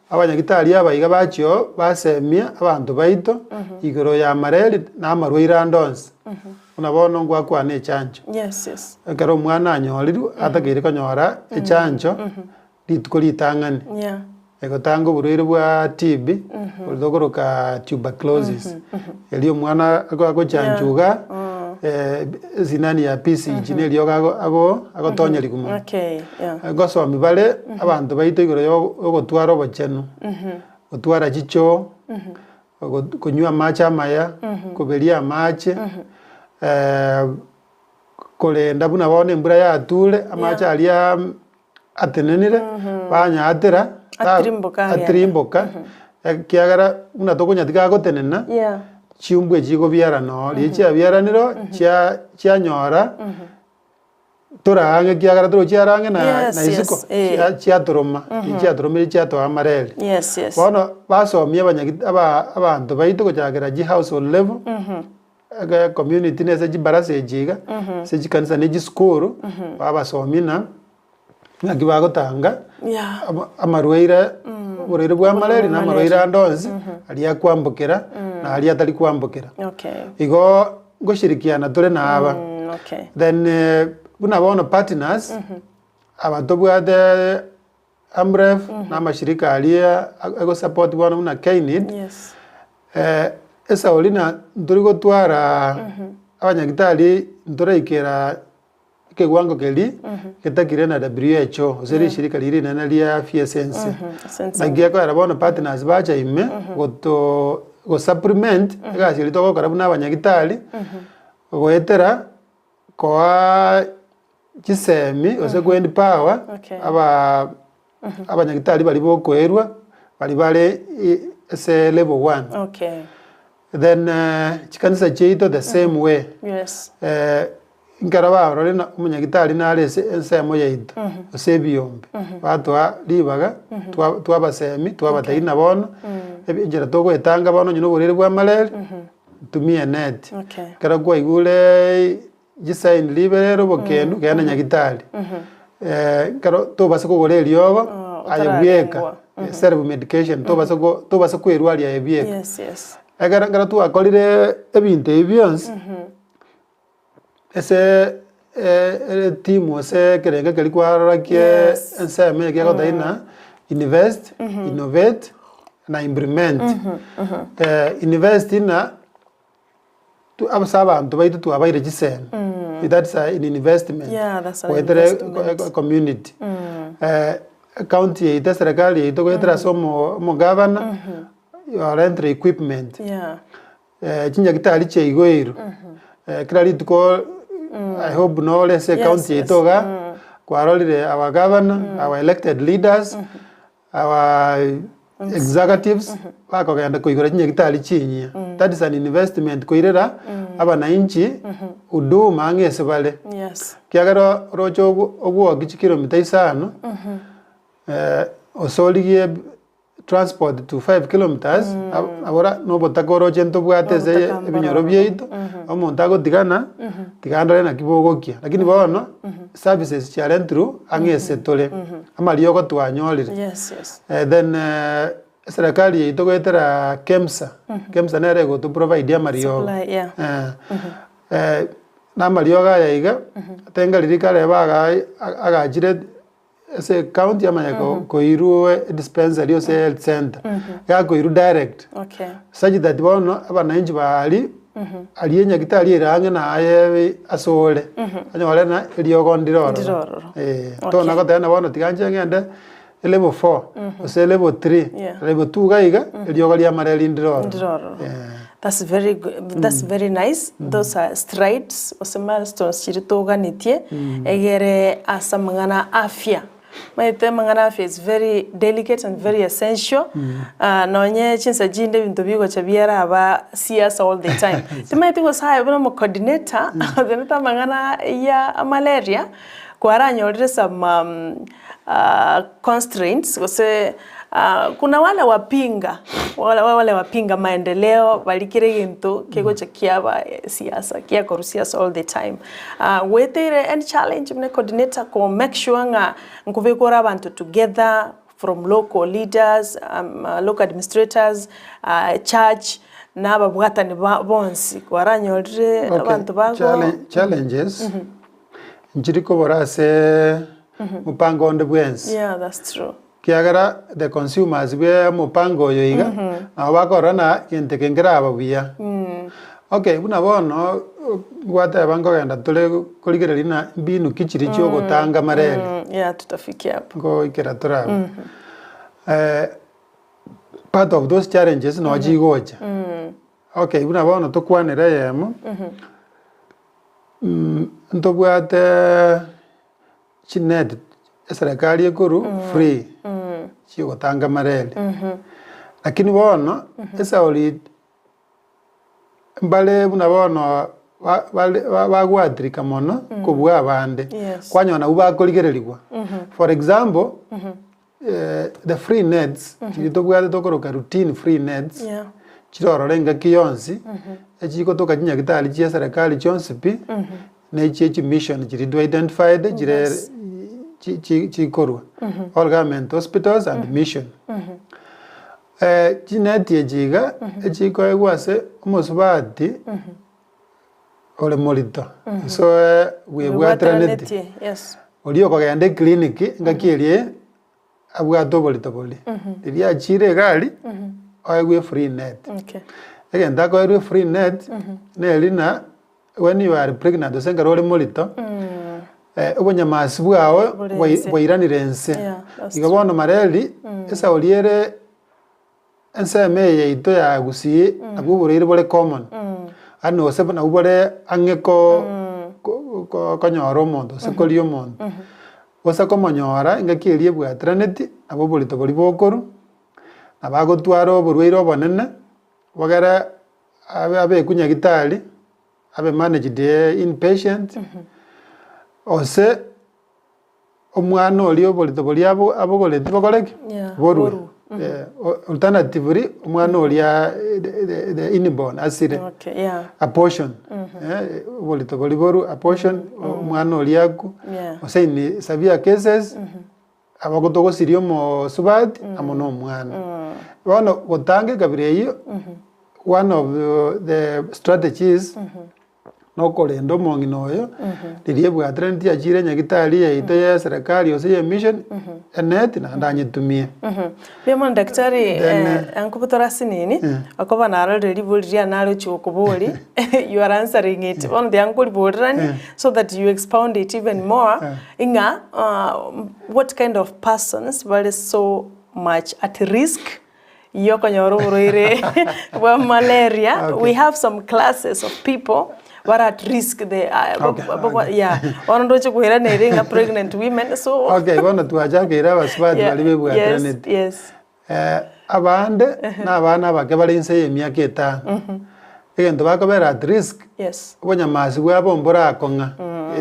abanyagitari abaiga bachio basemia abantu baito igoro ya mareli n'amarwaire andonse unabono ngwakwana echanjo ngero omwana anyoriru atagire konyora echanjo rituko ritang'ani egotanga oborwaire bwa TB orithogoroka tuberculosis eli omwana agochanjuga zinani ya PCG nelio agotonyeri gumo gosomi bare abantu baito igoro ogotwara obochenu gotwara chicho kunywa amache amaya kuberia amache korenda buna bone embura yature amache aria atenenire banyatera atirimboka kiagara buna tokonyatika gotenena chiumbwe chigo biarano lichia biaraniro chianyora torange kiagara toro chiarange na isiko chiatoroma chiatoromire chiatoa mareli bono basomia abantu baito gochakera ji household level community nese chibarasa echiga se chikanisa ne chisukuru babasomina ngaki bagotanga amarwaire oborwaire bwa mareli na amarwaire andonsi aria kwambukira na aria atari kwambukira igo ngoshirikiana tore naba then buna bono partners abantu bwate Amref na mashirika aria ego support bono buna KNID esa olina ndori gotwara abanyagitari ntoraikera kegwango keli ketakire na WHO zeri shirika liri na lia afya sense nagia kwa rabona partners bacha ime go supplement gasi litoko karabu na abanyagitari goetera kwa kisemi ose gwendi power abanyagitari bali bokwerwa bali bale ese level 1 then chikanisa cheito the same way nkaraba rorena umunyagitari nare ensemo yeito osebiyombe batwa libaga twabasemi twabataina bono ebinjira togwetanga bono nyino borere bwa mareli tumie net kara kwa igule gisain liberero bokendu kana nyagitari karo tobase kugore lyogo ayebweka self medication tobase kwerwali ayebweka agara tu akolire ebintu ebyonse ese timu ese kerenga kali kwarora ke enseme ke gotaina invest innovate na implement invest na tu abasaba abantu baitu tu abaire gisene that's an investment for community county ita serikali ito kwetera somo mo governor your entry equipment chinya kitali cheigoiro kirali tuko I hope no less county itoga kwarolire our governor our elected leaders our executives bakogenda kuigora chinya kitali chinya that is an investment koirera abananchi uduma ngese bale kiagaro rocho ogwo gichikilomita isano osoligie transport to 5 kilometers abora no botakoro chento bwateze ebinyoro byeito omuntu agotigana tigandore na kibogokia lakini bono services charentru angese tole amalio go twanyorire then serikali yeito gwetera KEMSA nere go to provide amalio na malio ga yaiga tenga lirikale baga agajire ese county amanya koiru dispensary ose health center ya koiru direct such that bono abananchi bali alienya kitali irange na aye asole anyole na eliogo ndiroro to na gotena bono tiganje ngende level 4 ose level 3 level 2 gaiga eliogo lia mareli ndiroro That's very good. That's very nice. Those are strides ose milestones chiritoganitie egere asa mangana afya. Maite mangana afya is very delicate and very essential. Nonye chinsa jinde bintu bigo chabiera aba siasa all the time. Timaite go saha bana mo coordinator coordinator mangana ya malaria kwara nyorire some constraints ose kuna wale wapinga maendeleo balikire gintu kigocha kiaba siasa kia koru siasa all the time. Wetere any challenge mne coordinator ko make sure nga nkubekora abantu together from local leaders, local administrators, church na babwatani bonsi kwaranyorire abantu bago challenges. Njiriko borase mupango onde bwensi. Yeah, that's true. Kiagara the consumers be mupango yoiga abakorana kinte kengera ababuya. Okay, buna bono gwata bango genda tole koligerina binu kichiri cyo gutanga mareli. Yeah, tutafikia hapo. Ngo ikera tora. Part of those challenges no jigoja. Okay, buna bono tukwanira yemo. Ntobwate chinet serikali ekuru free chio gutanga mareli. Lakini bono esa oli mbale buna bono bagwatrika mono kubwa abande kwanyona ubakoligererigwa. For example, the free nets chitobwate tokoroka routine free nets chirororenga kiyonsi echiko toka chinyagitali chia serikali chonsipi ne chechi mission chirido identified jire chikorwa all government hospitals and mission. Chineti ejiga echiko egwase umusubati ole molito so we bwatraneti olio kogende clinic ngakirie abwato bolito boli iria chire gali we free net. Again, that go free net nelina when you are pregnant osenga role molito obonya masibu awo wairanirense igabona mareli esa oliere enseme yeito ya Gusii abuburire bole common ano sebana ubore angeko konyoro mondo sekolio mondo osa komonyora ngakirie bwatraneti abobolito boli bokoru abagotwaro burweiro bonene wagara abe kunyagitali abe manage the inpatient ose omwana olio bolito boliabo abogolete bogoleke boru alternatively omwana olia the inborn asire a portion bolito boliboru a portion omwana oliaku ose ni severe cases abagotogo sirio mo subati amono omwana One of the strategies no kolendo monginoyo ndiye bwatranti ajire nyagitali ya ito ya serikali ose ya mission enet na ndanyitumie bemo daktari ankubutora sinini akoba naro reri bulria naro chokoboli you are answering it on the ankuli bodrani so that you expound it even more inga what kind of persons were so much at risk well, malaria. We have some classes of people who are at risk. They are, pregnant women. So okay, yes. Abande na bana bakabalinse emyaka etano. Egento bakobera at risk. Yes. Obonyamasi bwabombora akonga.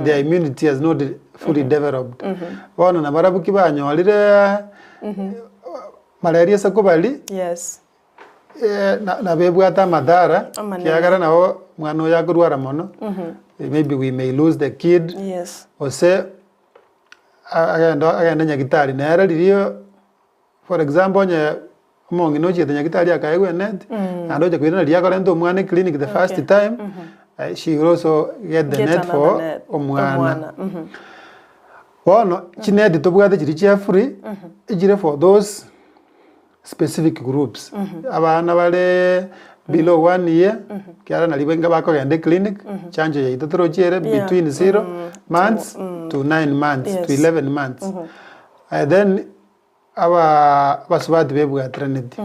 Their immunity has not fully developed. Bona na barabuki banyorire malaria sakobali. Yes. Na bebwata madara kiagara nao mwana oya kurwara mono. Maybe we may lose the kid. Yes. Ose agenda nyagitari na ririo for example nye mongi no chete nyagitari akaegwe net ando je kwirana ria korento mwana clinic the first time she will also get the net for omwana. Bono chinet tobwate chiri chia free ijire for those specific groups. Abana bale below 1 year kiara na libenga bako gende clinic chanjo ya itotoro chere between 0 months to 9 months to 11 months. Then basubati bebu ya trinity.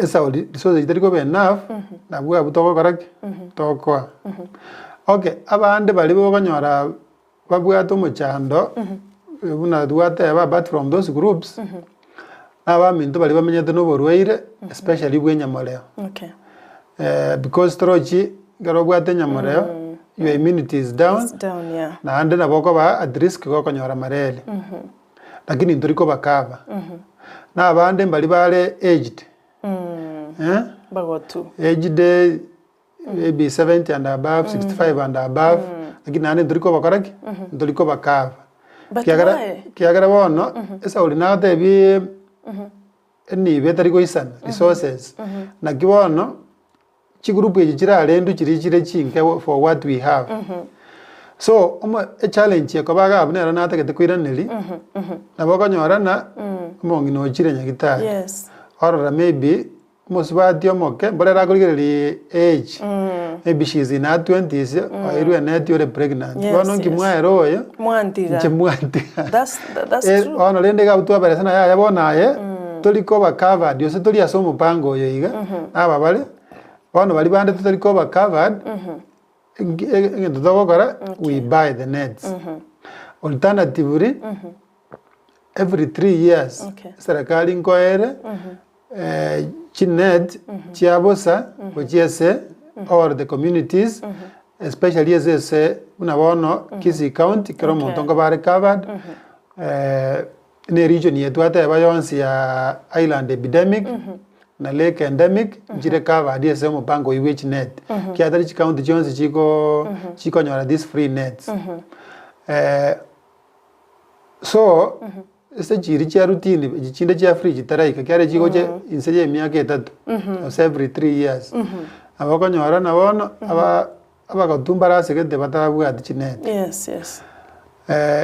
Esa oli so itiko be enough na bwa butoko karaki toko. Okay, abande bali bo kanyora babwa to muchando una duate but from those groups minto bali bamenyete no borweire especially bwenyamoleo. Okay. Because trochi garobwate nyamoleo your immunity is down. It's down, yeah. Na ande na boko ba at risk go konyora mareli. lakini ntoriko bakaba na abande mbali bale aged bagotu aged maybe 70 and above 65 and above lakini nane ntoriko bakoraki ntoriko bakaba kiagara bono esa uri natebi ni betariko isana resources na kibono chigroup eji chirarendu chiri chinke for what we have so a challenge yakobaga abnera nategete kwiraneri nabo konyorana mongino chire nyagitari yes or maybe musubati omoke borera kurigereri age maybe she is in her 20s or iru net you're pregnant bono ngimwaero oyo mwantiga chemwantiga that's true ono lende ga utwa beresana ya bonaye toliko ba covered yose toli asomo pango yo iga aba bale bono bali bande toliko ba covered ngento togokora we buy the nets alternatively every 3 years serikali nkoere chinet chiabosa ochiese or the communities especially as unabono Kisii County kero montongo bare covered ne region yetu ateba yonsi ya island epidemic na lake endemic jire covered yese mupango iwich net kiatari chi county yonsi chiko nyora this free nets so ese chiri chia routine chinde chia free chitaraika kiare chiko che inseje miaka 3 every 3 years abako nyora na bono aba gotumbara segete batarabuga chinet yes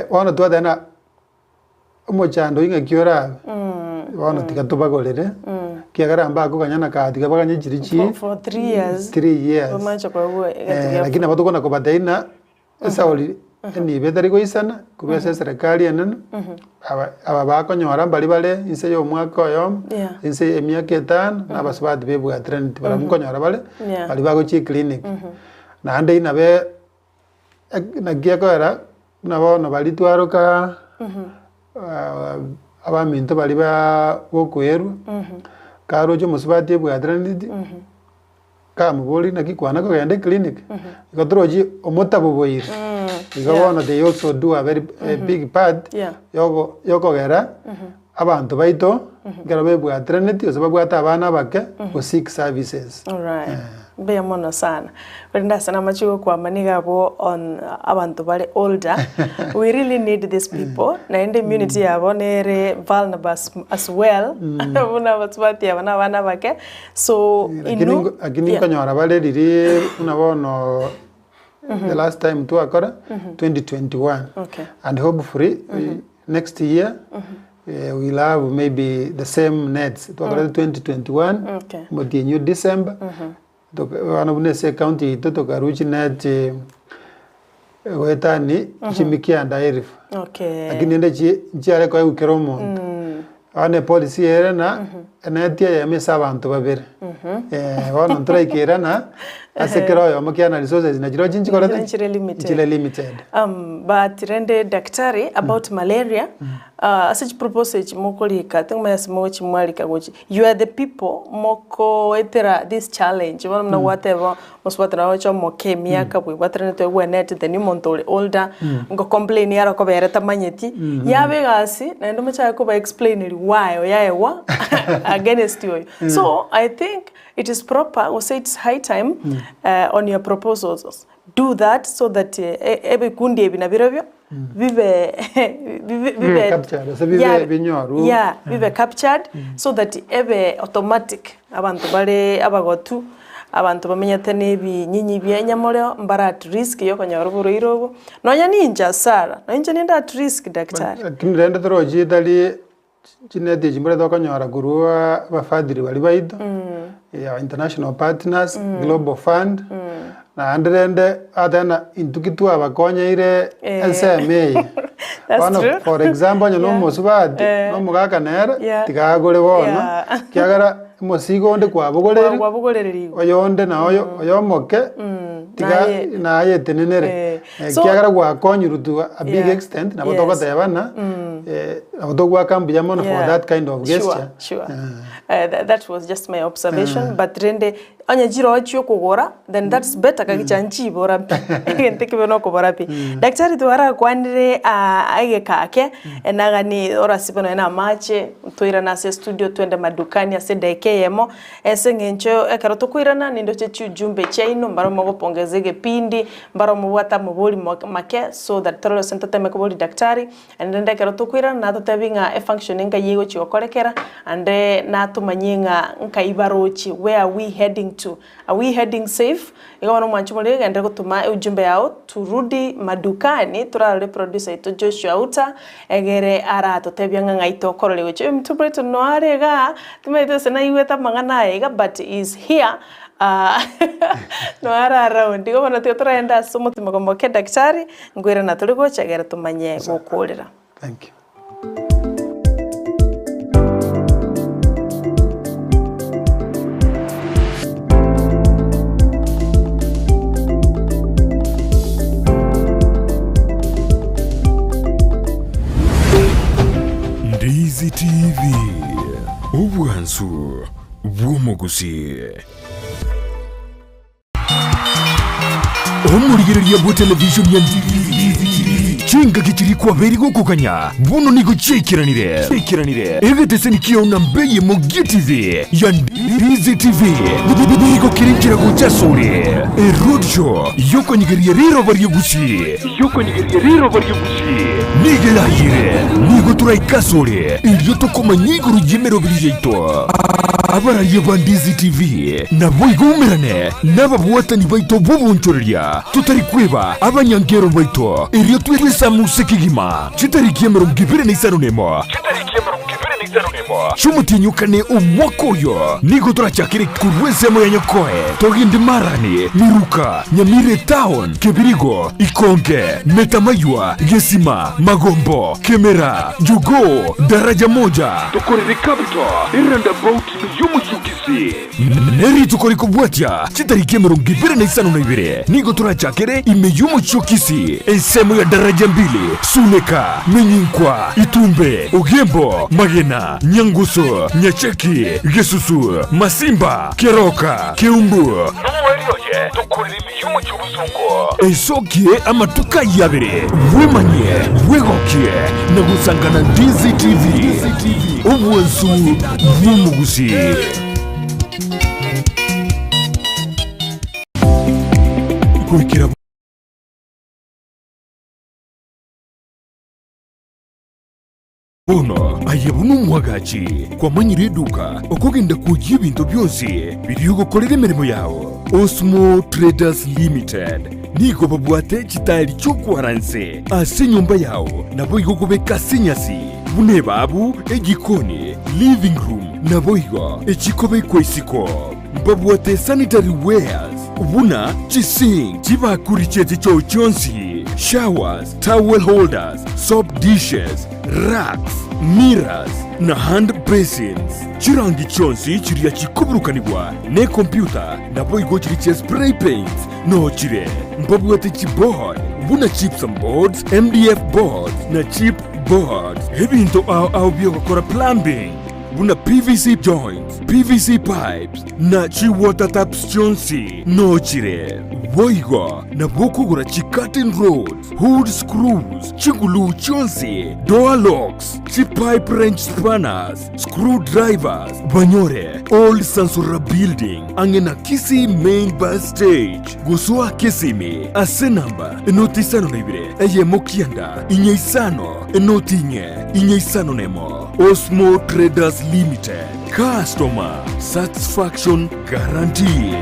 ono twatena omochando inga kiora ono tikatubagorere kiagaramba ko kanyana ka tikabaganye chirichi for 3 years 3 years bamacha kwa bwo lakini abatokona ko bataina esauli ni betari ko isana kubese serikali enene aba bakonyora mbali bale inse yo mwaka yo inse emiaka 5 nabasubati bebwa trend baramukonyora bale bali bago chi clinic na ande inabe na giakora nabona bali twaroka abaminto bali ba bokweru karo jo musubati bwa trend kamuboli na kikwana ko yande clinic ikodroji omotabo boyir igabona they also do a very big part yoko gera abantu baito garabe bwa trend yo sababwata abana bake for 6 services all right be mono sana kwenda sana machigo kwa maniga bo on abantu bale older we really need these people na in the community yabo nere vulnerable as well una batwati abana bana bake so inu agini kanyora bale riri unabono the last time to akora 2021 and hopefully next year we'll have maybe the same nets to 2021 but in new December wanabunese county toto karuchi net wetani chimikia ndairif lakini ende chiare kwa ukeromo ane policy era na enetia ya mesa abantu babere wana ntraikera na asekero yo makiana resources na jiro jinchi korate chile limited but rende daktari about malaria such propose mokoli ka tengma yasimo chimwali ka gochi you are the people moko etera this challenge wana whatever moswatra wacho moke miaka bwe watrane to wenet the new montole older ngo complain yara ko bere tamanyeti yabe gasi na ndo macha ko ba explain why yaewa against you so I think it is proper or say it's high time on your proposals do that so that ebe kundi ebinabirabyo vive captured so vive binyoru vive captured so that ebe automatic abantu bale abagotu abantu bamenyete nebi nyinyi byanyamoreo mbara at risk yo kanyoro buroirobo nonya ninja sara nonya ninda at risk daktari kinrenda toroji dali chinete jimbere dokanyora gurua bafadiri bali baito ya international partners global fund na andrende adana intukitu abakonya ire NCMA one for example no musubadi no mugaka nera tigagore bono kiagara mosigo onde kwabugoreri oyonde na oyomoke tiga na yetenenere kiagara gwakonyurutu a big extent na botoka tebana abotogwa kambuya mono for that kind of gesture sure. That was just my observation but rende anya jiro achio kugora then that's better kagichanchi bora gente kibeno ko bora pi daktari twara kwanire age kake enagani ora sipono ena mache toira na se studio twende madukani ase dekeyemo esengencho ekaroto kuirana nindo chechu jumbe chaino mbaro mogo pongezege pindi mbaro mubwata mubuli make so that toro senta teme ko daktari and then ekaroto kuirana na totabinga e functioning yego chikorekera and na tumanyenga nkaibarochi where are we heading to? Are we heading safe? Ikawa no mwanchumuli gende gutuma ujumbe yao turudi madukani turare producer ito Joshua Uta egere ara totebya ngaito korole weche mtupreto no arega tumeito sena iweta mangana ega but is here no ara around ikawa na turaenda somo tumakomboke daktari ngwira na tuligo chagera tumanye gukurira. Thank you. Ndizi TV Ubwansu Gusii Omurigirira bwa television ya Ndizi chinga kichiri kwa beri gukukanya buno nigo chekiranire egetese nikiyo nambeye mogitize ya Ndizi TV nigo kirinjira guchasore road show yoko nigiriye riro bari Gusii nigelahire nigo turaikasore iyo tokoma nyigo rujimero birijeito abara yeba Ndizi TV nabo igumerane n'ababuatani baito bubunchorya tutari kweba abanyangero baito iyo twisa musekigima chitariki ya 2025 Shumutinyukane umwakoyo nigo turachakire kurwesemo ya nyokoe togindi marani miruka Nyamira Town Kebirigo Ikonge Metamaywa Gesima Magombo Kemera Jugo Daraja moja tukorere kabito iranda bauti yumu Gusii neri tukori kubwatia chitariki ya 2025 nigo turachakire imeyumu Gusii esemo ya daraja mbili Suneka Menyinkwa Itumbe Ugembo Magena Nyanguso Nyacheki Gesusu Masimba Keroka Keumbu Numwerioje tukorere imeyumu cy'ubuzungu esokie amatuka yabere wemanye wegokie nagusangana Ndizi TV Ubwansu Gusii Kuikira Uno ayebunu mwagachi kwa manyire duka okugenda kujya ibintu byose biri gukorera imirimo yawo Osmo Traders Limited nigo babwate kitari cyo kwaranse ase nyumba yawo nabo igogobeka sinyasi bune babu egikoni living room nabo igo ekikobe kwesiko babwate sanitary wares ubuna chising chibakurichete cyo cyonsi showers towel holders soap dishes racks mirrors na hand basins chirangi chonsi chiriya chikuburukanibwa ne computer nabo igo chiriche spray paint no chire mbabwate chipboard buna chips and boards MDF boards na chip boards ebinto au byo gukora plumbing buna PVC joints PVC pipes na chi water taps chonsi no chire boigo na bokugura chi curtain rods hood screws chigulu chonsi door locks chi pipe wrench spanners screwdrivers banyore old Sansura building angena Kisii main bus stage gusua Kisimi ase namba enotisano nebire eye mokianda inyeisano enotinye inyeisano nemo Osmo Traders Limited customer satisfaction guaranteed.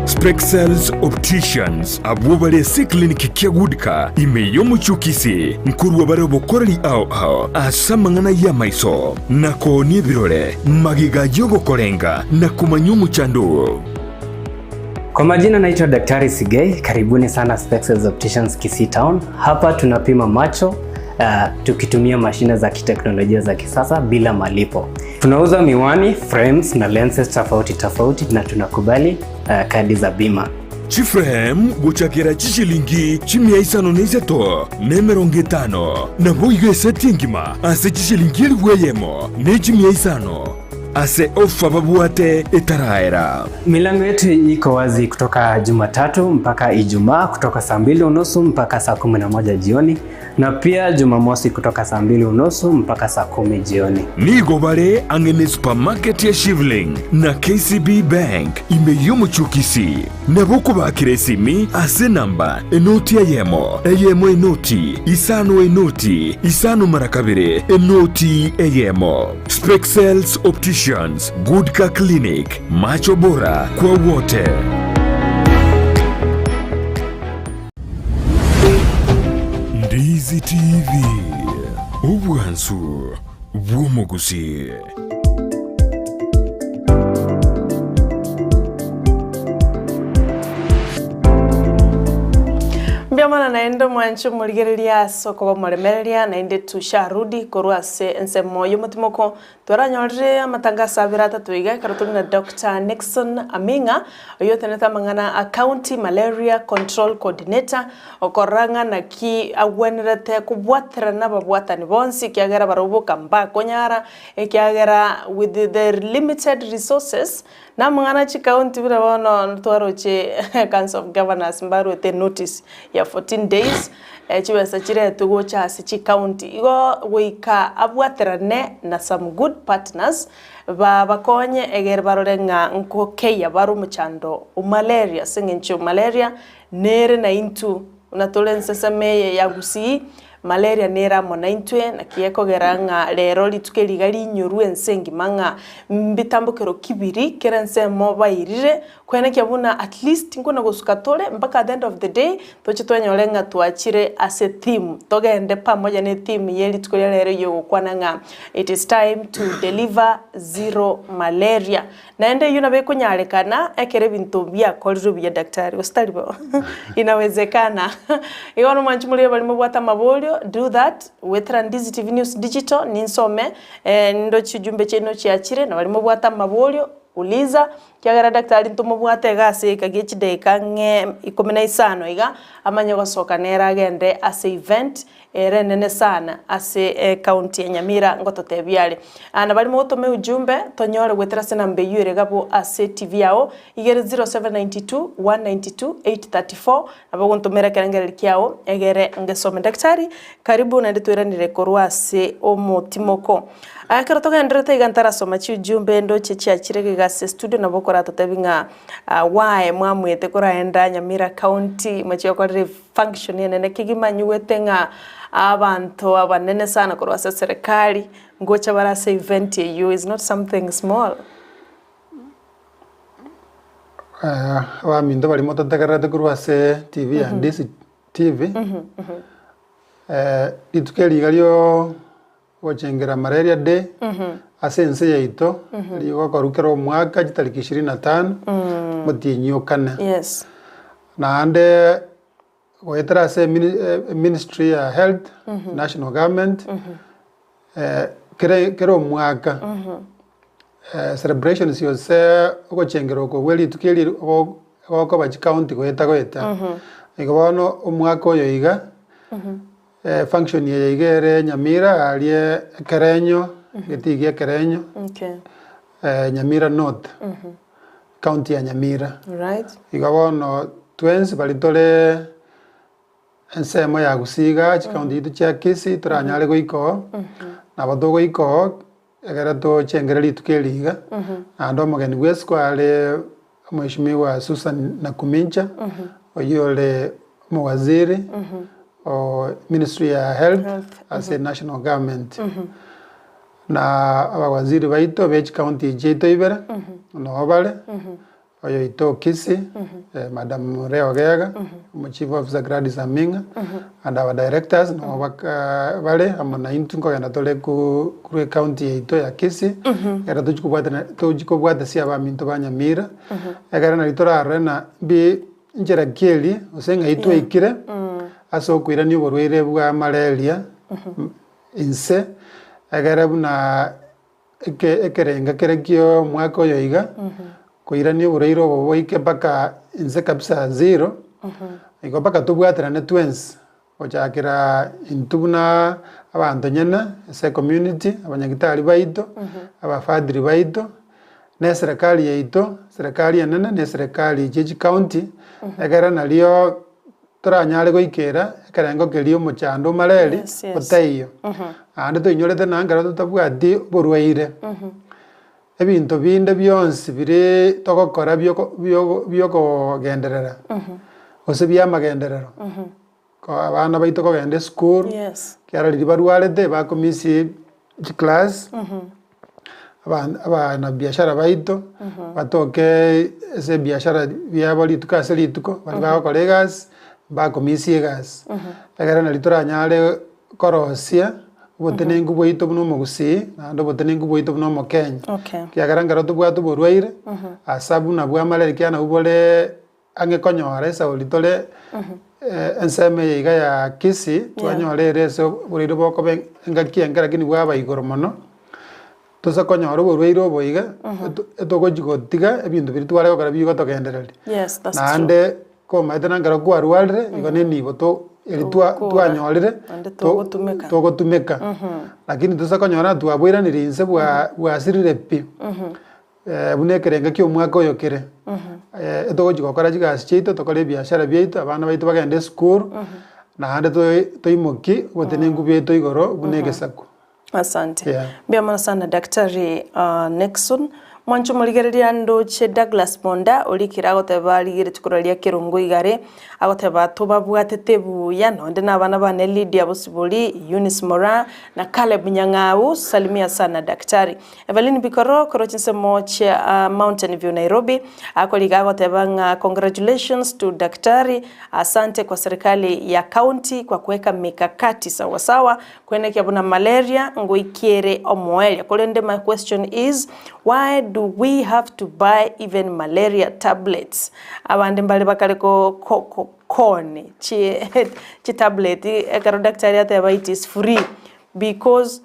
Spexels Opticians abubale si clinic kyagudika imeyo mu Gusii nkuru wabare bokorali ao asamangana ya maiso nako ni birore magiga jogo korenga na kumanyu muchando. Kwa majina naitwa Daktari Sigei, karibuni sana Spexels Opticians Kisii Town. Hapa tunapima macho tukitumia mashine za kiteknolojia za kisasa bila malipo. Tunauza miwani, frames na lenses tofauti na tunakubali kadi za bima. chifrem guchakira chishilingi chimia isano neiseto nemerongo etano nabo iga eseti engima ase chishilingi eliweyemo ne chimia isano ase ofa babuate etaraera. Milango yetu iko wazi kutoka Jumatatu mpaka Ijumaa kutoka saa 2:30 mpaka saa 11 jioni, na pia Jumamosi kutoka saa 2:30 mpaka saa 10 jioni. Nigo bare angene supermarket ya Shivling na KCB Bank imeyomo chukisi naboko bakire simi ase namba enoti eyemo enoti isano marakabire enoti eyemo. Spexels Opticians, Good Car Clinic, macho bora kwa wote. Ndizi TV, ubwansu bw'omugusi. Mbiamana naende mwancho muligereria soko bamuremereria naende tusharudi korwase ensemo y'umutimoko twaranyorire amatangazo abiri atatu iga karutuni na Dr. Nixon Aming'A oyoteneta mangana a County Malaria Control Coordinator okoranga na ki agwenerete kubwatira n'ababwatani bonsi kiagera barubuka mba konyara ekiagera with the limited resources na mangana chi county bira bono twaroche Council of Governors mbaru ete notice ya 14 days chiwesa chire tugo cha chi county igo wika abwaterane na some good partners bakonye eger barorenga nko keya baru muchando malaria singencho malaria nere na into unatolense seme ya Gusii malaria nera mona intwe na kieko geranga lero litukeli gali nyoru ensengi manga mbitambukero kibiri kerense mobairire kwene kyabuna at least ngona gusukatole mpaka at the end of the day tochitwenyolenga tuachire as a theme togende pamoja ne theme yeli tukolera lero yo kwananga it is time to deliver zero malaria naende yuna be kunyarekana ekere bintu bya koliro bya daktari ostalibo inawezekana igono mwanchumulie bali mubwata mabolyo do that with Ndizi TV News Digital ninsome ndo chijumbe cheno chiachire na bali mubwata mabolyo uliza kiagara daktari ntumubwate gase kagechideka nge 15 iga amanye gosoka nera agende ase event erenene sana ase county ya Nyamira ngototebyale ana bali mutome ujumbe tonyore gwetera sena mbeyure gabo ase TV yao igere 0792 192 834 abo guntumera kerengere kiao egere ngesome daktari karibu na nditweranire korwa ase omutimoko akarotoka ndrete igantara soma chi ujumbe ndo chechi chirege gase studio na bokora totabinga wae mwamwete koraenda Nyamira County machi kwa function yene kigimanyuwete nga abantu abanene sana korwa serikali ngocha barase event you is not something small. Wa mindo bali moto tagarate korwa se TV and Ndizi TV itukeli galio wachengera Malaria Day asense yaito liyo korukero mwaka jitariki 25 mutinyo kane. Yes. Na ande wetera se Ministry of Health National Government kero mwaka celebrations yose ogochengero ko weli tukeli ko bachi county goeta igobono omwaka oyo iga function ye igere Nyamira alie Kerenyo getigie Kerenyo Nyamira North county ya Nyamira right igabono twins balitole ensemo ya Gusiga county itu cha Kisii turanyale goiko na badogo iko egera to chengere litukeliga ando mogeni weskwale mheshimiwa Susan Nakumincha oyole mwaziri o Ministry of Health as a national government na abawaziri baito bech county jeto ibera no bale oyo ito Kisii Madam Reogega Chief Officer Gladys Aming'A and our directors no bale amana intungo yana tole ku county ito ya Kisii era tujikubwata sia ba minto banyamira egara na litora arena bi njera kieli osenga ito ikire aso kwirani uborwere bwa malaria inse agara buna ekerenga kerekio mwako yoiga koirania oboreiro boboike mpaka inse kabisa zero iko mpaka tobwaterane twins gochakera intu buna abanto nyene ase community abanyagitari baito abafadiri baito ne serikali yaito serikali enene ne serikali chichi county egera nalio toranyare goikera ekerengo kerio mochando mareri otaiyo ande toinyorete nangara tutabwati borwaire ebinto binde byonsi bire togokora byokogenderera ose byamagenderero ko abana baito kogende school kiara riri barwarete bakomisi class abana biashara baito batoke ese biashara byabo lituka ase lituko bari bagokora egasi bakomisi egasi egera nari toranyare korosia obotenengu bwaito buno Gusii nando obotenengu bwaito buno Mokenya kiagera ngaro tobwate borwaire asabu na bwa malaria kiana ubole ange konyora esa olitole enseme iga ya Kisii twanyorere ese borwaire bokobe engaki engara kini bwa baigoro mono tosa konyora borwaire oboiga etogojigotiga ebintu biri tware gokora bigo togendereri nande komaite nangaro kwarwarire igone nibo to eli twanyorire togotumeka lakini tosa konyora twabwiranire inse bwasirire pi bunekerenga kio mwaka oyo kere etogojigokora chigasi chiito tokore biashara byaito abana baito bagende school nande toimoki obotenengu byaito igoro bunegesaku. Asante. Biamana sana Daktari Nixon. Mwancho moligereria ndoche Douglas Monda olikira agoteba ligire tukuralia kirungu igare agoteba tobabwatete buya nonde nabana bane Lydia Bosiboli Eunice Mora na Caleb Nyang'au. Salimia sana Daktari Evelyn Bikoro korochinse mocha Mountain View Nairobi akoliga agoteba nga congratulations to Daktari, asante kwa serikali ya county kwa kuweka mikakati sawa sawa kuenekea buna malaria ngoikiere omoelia. Kolende my question is why do we have to buy even malaria tablets? Abande mbali bakale kone chi tablet ekaro daktari ata it is free because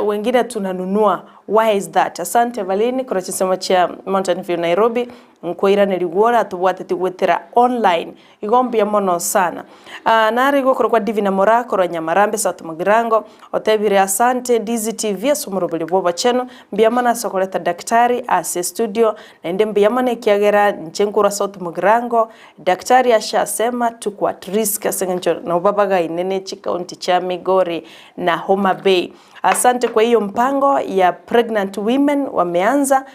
wengine tunanunua. Why is that? Asante Valini kwa chisema cha Mountain View Nairobi nkoira nerigora tubwate tigwetera online igombia mono sana. Narigo kwa Divina Mora kwa Nyamarambe South Mugirango otebire asante Ndizi TV asumurubili boba chenu mbiyamana sokoleta daktari ase studio na ende mbiyamana ikiagera nchenkura South Mugirango daktari ashasema tuko at risk asengencho na ubabaga inene chikaunti cha Migori na Homa Bay. Asante kwa hiyo mpango ya pregnant women wameanza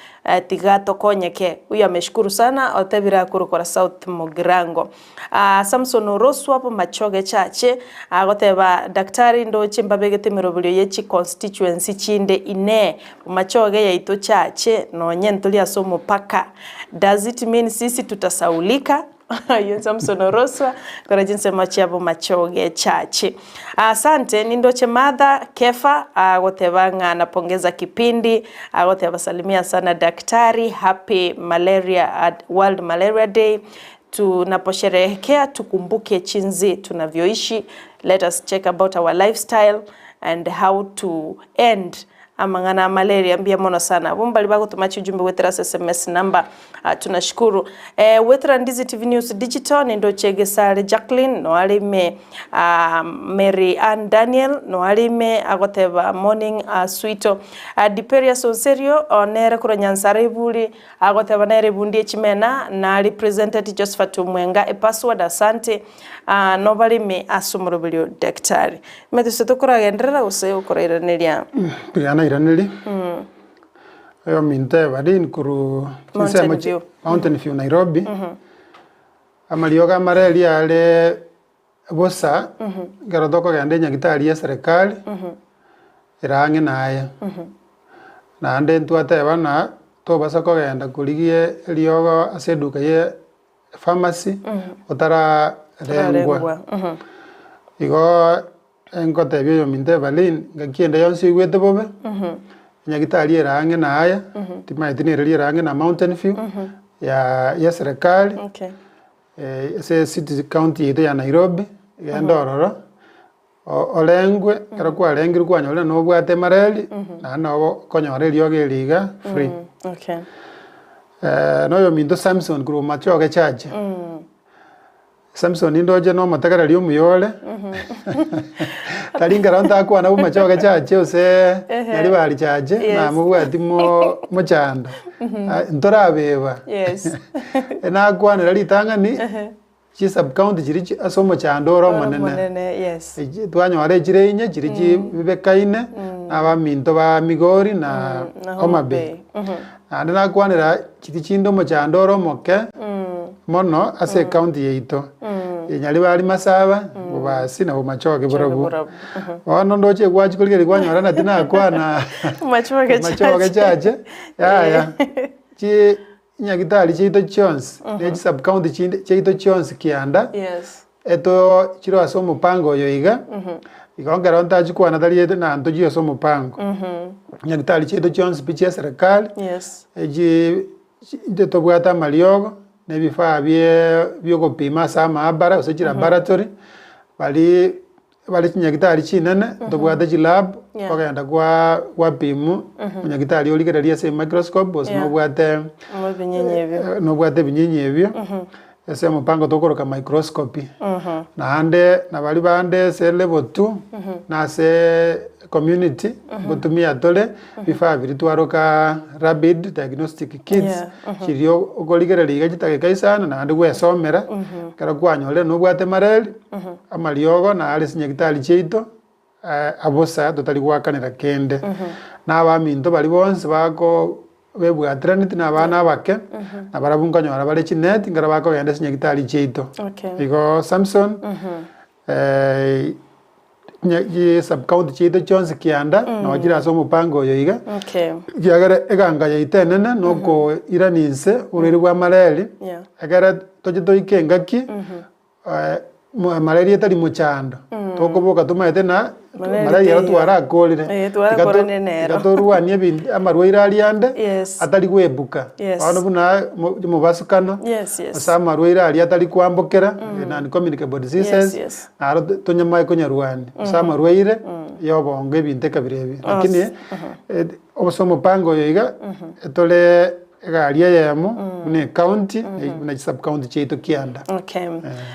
tigato konyeke. Huyu ameshukuru sana otebira kurukora South Mugirango. Samson Orosu hapo Machoge chache agoteba daktari ndo chimbabegete mirobulyo yechi constituency chinde ine Machoge yaito chache no nyentuli asomo paka. Does it mean sisi tutasaulika? Yun Samson Orosu kwa jinsi machiabo Machoge chache. Asante nindoche Mother Kefa agotebanga napongeza kipindi agoteba salimia sana daktari. Happy Malaria World Malaria Day. Tunaposherehekea tukumbuke chinzi tunavyoishi. Let us check about our lifestyle and how to end amangana malaria. Mbia mono sana bumbali bako tumachi ujumbe wetera SMS number. Tunashukuru wetera Ndizi TV News Digital nindo chege sare Jacqueline no alime Mary Ann Daniel no alime agoteba morning sweeto Diperia Sonserio onere kuro nyansare ibuli agoteba nere bundi chimena na representative Josephat Mwenga password asante no balime asumurubili daktari meto setokora gendera use ukora iraneria iraneli yo minte badin kuru Mountain View Nairobi amalioga malaria ale bosa garodoko gande nyagitari ya serikali irange naye na ande ntwate bana to basako genda kurigie liogo aseduka ye pharmacy otara rengwa igo enkote byo minte balin ngakiende yonsi gwete bobe nyagitari irange naye timaitini range na Mountain View ya serikali ese city county ito ya Nairobi yandororo olengwe kara kwa lengi kwanyole no bwate mareli na no konyore lyoge liga free noyo minto Samson kuru machoge chache Samson indoje no matakara lyo muyole taringara ntakwa na machoge chache ose yali bali chache na mubwati mo chanda ntorabeba Yes. enakwa ne litangani chi sub county chiri asomo chando monene Yes. twanyore chire inye chiri bibekaine aba minto ba Migori na Homa Bay ande nakwanira chiti chindo mo chandoro moke mono ase county yeito nyali bali masaba basi na machoge burabu ono ndoche gwachi kuligeri kwanyora na tina kwana machoge chache ya chi nyagitali chito chons ne sub county chito chons kianda Yes. eto chiro aso mupango yoiga ikongera ontachi kwana tali na ntoji aso mupango nyagitali chito chons picha serikali Yes. eji to bwata maliogo ne bifaa byo kupima sa maabara ose laboratory bali nyagitali chinene to bwata chi lab okenda kwa pimu nyagitali oligera liase microscope ose no bwate no bwate binyenyebyo ese mupango tokoroka microscopy na ande na bali bande se level 2 na se community gutumia tole bifaa biritwaroka rapid diagnostic kits chirio okoligera liga chitake kaisana na ande gwesomera kara kwanyole no bwate mareli amaliogo na ali sinyagitali cheito abosa totali gwakanira kende na abaminto bali bonse bako bebwatranit na bana bake na barabunganyora bale chinet ngara bako yende sinyagitali cheito iko Samson nyi sub county cheito chonse kianda na wajira so mupango yoiga kiagara eganga yaitenene noko iraninse uriri bwa mareli agara tojito ikengaki malaria tali muchando tokoboka tumaete na malaria twara kolire gatorwania bintu amarwaira aliande atali gwebuka ono buna mu basukano asa amarwaira ali atali kwambokera na communicable diseases na tonyama ikonyarwani asa amarwaire yobonge binte kabirebi lakini obosomo pango yoiga etole garia yamo ne county na sub county cheito kianda.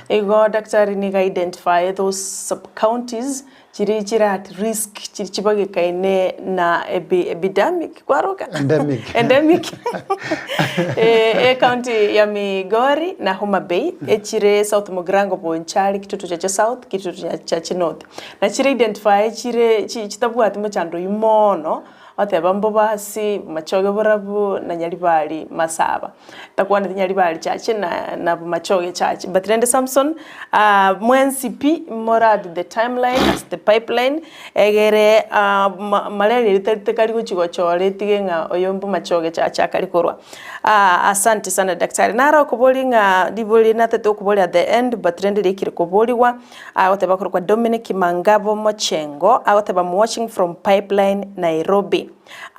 Ego daktari ni ga identify those sub counties chiri at risk chibage kaine na epidemic kwaroka endemic county ya Migori na Homa Bay chire South Mogrango Bonchari kitutu cha South kitutu cha North na chiri identify chire chitabwati muchando yumono oteba mbobasi machoge borabu na nyalibali masaba takwana nyalibali chache na machoge chache but rende Samson MNCP morad the timeline as the pipeline egere malaria litekali kuchigo chole tigenga oyombo machoge chache akalikorwa asante sana daktari nara okoboli nga diboli natete okoboli at the end but rende likiri koboliwa oteba korwa Dominic Mangabo Mochengo oteba watching from Pipeline Nairobi.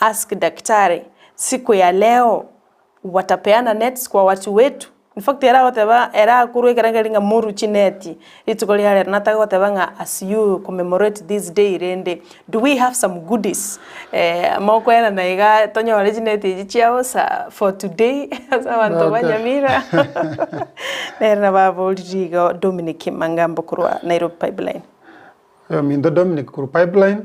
Ask daktari siku ya leo watapeana nets kwa watu wetu. In fact era kurwe karangalinga muru chineti itukoli hale nataka watavanga as you commemorate this day rende do we have some goodies moko yana naiga tonyo wale chineti chiao sa for today sa wanto Nyamira nera babo liga Dominic Mangambo kurwa Nairobi Pipeline mindo Dominic kuru pipeline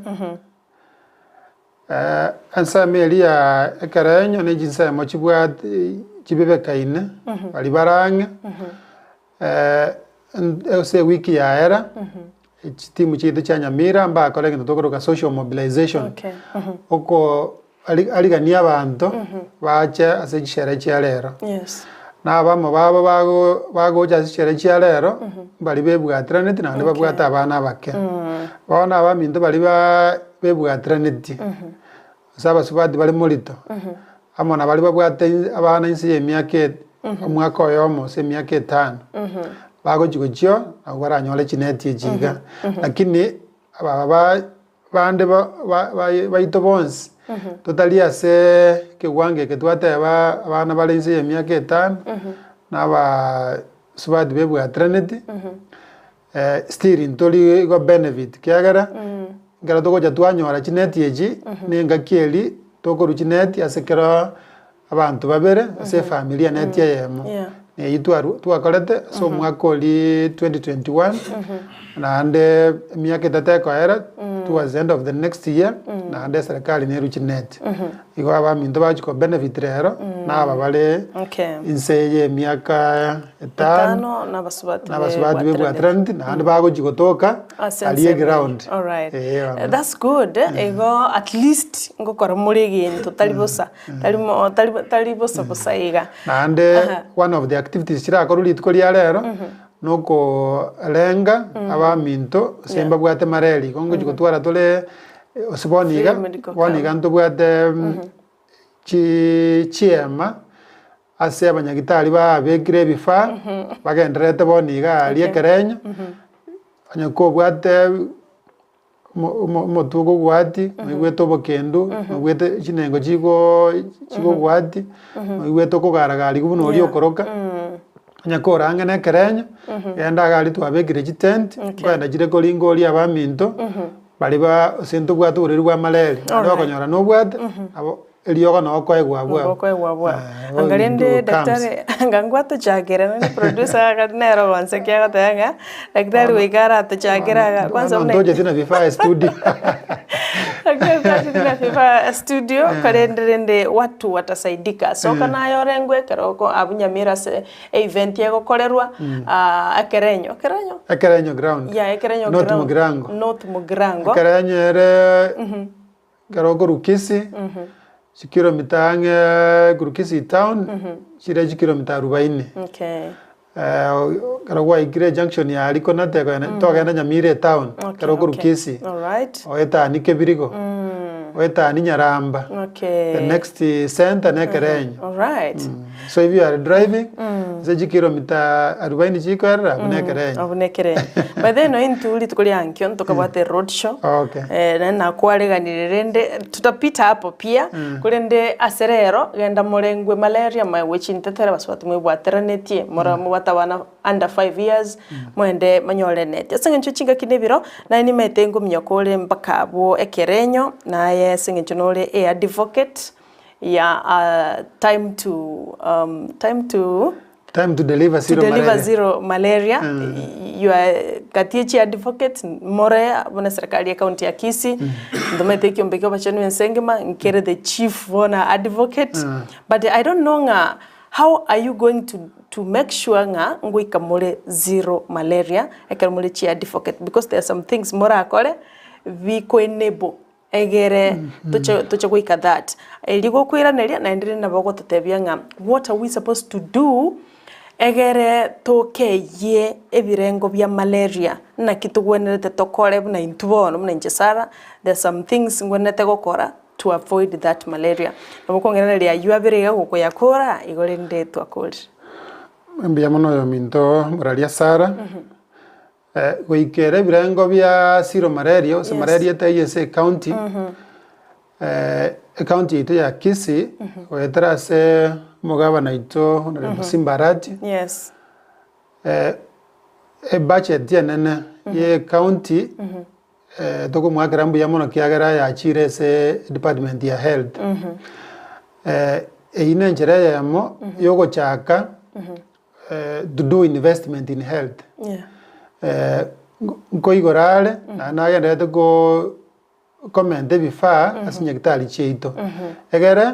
ansa melia ekaranyo ne jinsa mochibwa chibebe kaine bali barange ese wiki ya era timu chetu cha Nyamira mba kolege ndokoroka social mobilization oko aligania abantu bacha ase chere cha lero na bamo bago cha chere cha lero bali bebwatraneti na babwata abana bake bona abaminto bali bebwatraneti saba subadi bali molito amona bali babwate abana insi yemyake omwaka oyomo se myake 5 bago chigochio agwaranyole chineti ejiga lakini aba bande baito bonse totalia se kegwange ketwate abana bali insi yemyake 5 na ba subadi bebwatraneti still ntoli go benefit kiagara ngara toko jatwanyora chineti eji nenga kieli toko ruchineti asekera abantu babere ase familia netia yemo twakorete so mwaka oli 2021 naende miaka itatu ekoera towards the end of the next year naende serikali neruchi net igo abaminto bachiko benefit rero naba bare inse ye miaka etano nabasubati bebwatrandi naende bagochi gotoka aliye ground. All right. That's good. Ego at least ngokora muri gintu talibosa talibosa bosaiga naende one of the activities chirakorwa rituko ria rero noko lenga abaminto semba bwate mareri kongo chikotwara tole osiboniga boniga ntobwate chiema ase abanyagitari babekire bifa bagenderete boniga ali ekerenyo anyako bwate motugo gwati mwigweto bokendu mwigwete chinengo chigo gwati mwigweto kogaragari gubuno oli okoroka nyakora angene kerenyo yenda gali twabekire chitent kwenda chire kolingo oli abaminto bali ba sento bwatu uri rwa malaria ndo konyora no bwate abo eliyoga no kwaegwa angalende daktari ngangwata chagera ni producer kadnero wanse kya gatanga daktari wikara tachagera kwanza mne ndoje tena vifaa studio studio karendende watu watasaidika so kana yorengwe keroko abunyamira se event yego korerwa akerenyo ground ekerenyo not mugrango akerenyo ere karoko rukisi kilomita Gusii town chire kilomita 40 karogwa ikire junction ya aliko nate togenda Nyamira town karoko Kisii oeta ni Kebirigo oeta ni Nyaramba the next center ne Kerenyo. All right. So if you are driving zeji kilomita 40 chikwera abune Kerenyo but then no intuli tukuli ankyo tukabate road show na kwareganire rende tutapita hapo pia kulende aserero genda morengwe malaria ma wechintetera baswatu mwebwaterenetie mora mubatabana under 5 years mwende manyole net asengencho chinga kinebiro na ni metengo myakole mpaka abo ekerenyo na ye sengencho nole advocate time to deliver zero malaria. You are katichi advocate more bona serikali ya county ya Kisii ndomete kiombeke bachanu ensengema nkere the chief bona advocate but I don't know how are you going to make sure ngwika more zero malaria ekamole chi advocate because there are some things more akole viko enable egere tocha gwika that eligo kwiraneria na endire na bago tutebia what are we supposed to do egere tokeye ebirengo bya malaria na kitugwenerete tokore na intubono mna injesara there's some things ngwenete gokora to avoid that malaria namukongereria yuabirega goko yakora igorende twakori mbya mono yo minto muralia sara goikere birengo bya zero malaria so malaria tayese county county ito ya Kisii wetera se mugabana ito na Simbarati budget yenene ye county toko mwakarambu ya mono kiagera ya chire se department ya health ine njere yamo yogo chaka to do investment in health ngoigorale na yende go comment bifa asinyagitali cheito egere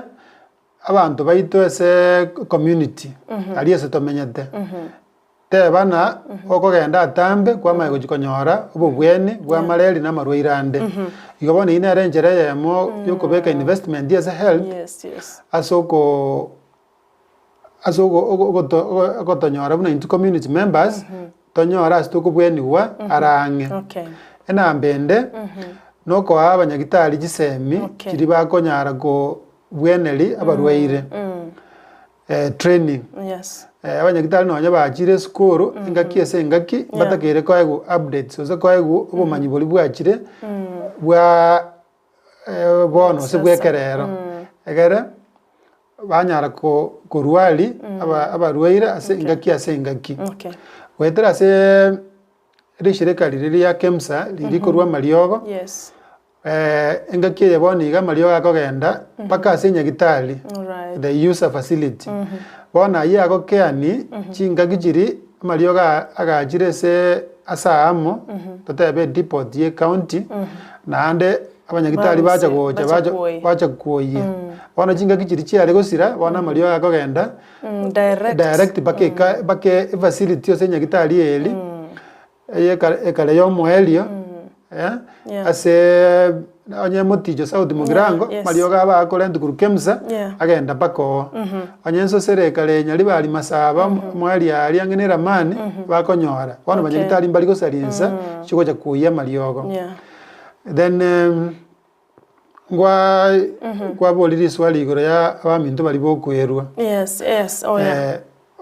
abantu baito ese community aliye se tomenyete te bana okogenda atambe kwa mayigo chikonyora obubweni bwa malaria na marwairande igobona ine renjere yemo yokobeka investment yes health asoko ogotonyora buna into community members tonyora asitokobweni wa arange ena mbende noko abanyagitari gisemi kiri bakonyara go bweneli abarwaire training abanyagitari no nyabakire skuru ingaki ese ingaki batakere kwaego updates oza kwaego obumanyi boli bwakire bwa bono se bwekerero egere banyara ko kurwali abarwaire ase ingaki wetera se rishireka liri ya KEMSA liri korwa Mariogo engaki yeboni iga marioga akogenda mpaka ase nyagitari Alright. the user facility bona ye agokeani chingaki chiri marioga agachire se asaamo totebe depot ye county naande abanyagitari bacha gocha bacha kuoye bona chingaki chiri chiare gosira bona marioga akogenda direct bake facility ose nyagitari eli ekale yo moelio ase onye motijo South Mugirango marioga abakora ndukuru Kemsa agenda pako onyenso serekale nyali bali masaba mwali ali angenera mani bakonyora bona banyagitari mbali gosarinsa chiko cha kuya mariogo then kwa boliri swali igoro ya abaminto bali bokwerwa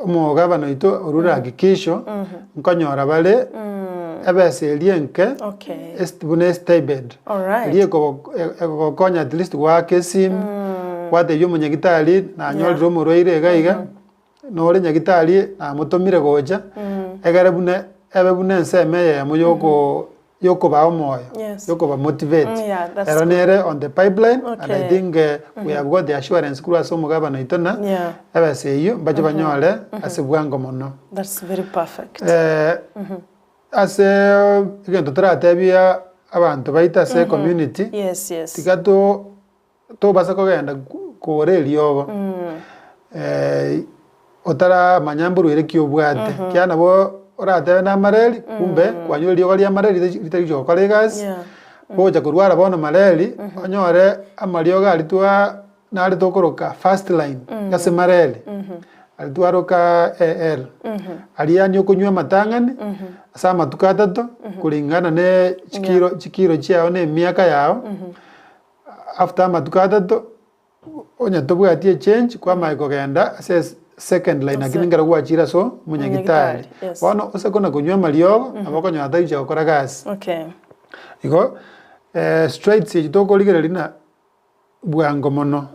omoga bano ito orura hakikisho nkonyora bale ebese elienke bune stable liye ko konya at least wa kesim wate yo munyagitari na nyoliro moroire gaiga no le nyagitari na motomire goja egare bune ebe bune nseme ye mo yoko ba omoyo yoko ba motivate eronere on the pipeline and I think we have got the assurance kura so mugaba no itona ebese yo baje banyole asibwango mono. That's very perfect. Ase egento turatebia abantu baita se community tigato to basa kogenda kore liogo otara manyamburu ere kiobwate kiana bo orate na mareli kumbe kwanyuri liogo lya mareli litarijo kolegas boja kurwara bona mareli onyore amarioga alitwa na alitokoroka first line gase mareli alitwaroka aliani okunywa matangani asa matuka atatu kulingana ne chikiro chiao ne miaka yao after matuka atatu onya tobwatie change kwa maiko genda ase second line akini ngara gwachira so munyagitari bono osekona kunywa mariogo abakonya ataicha gukora gas igo straight siege tokoligera lina bwango mono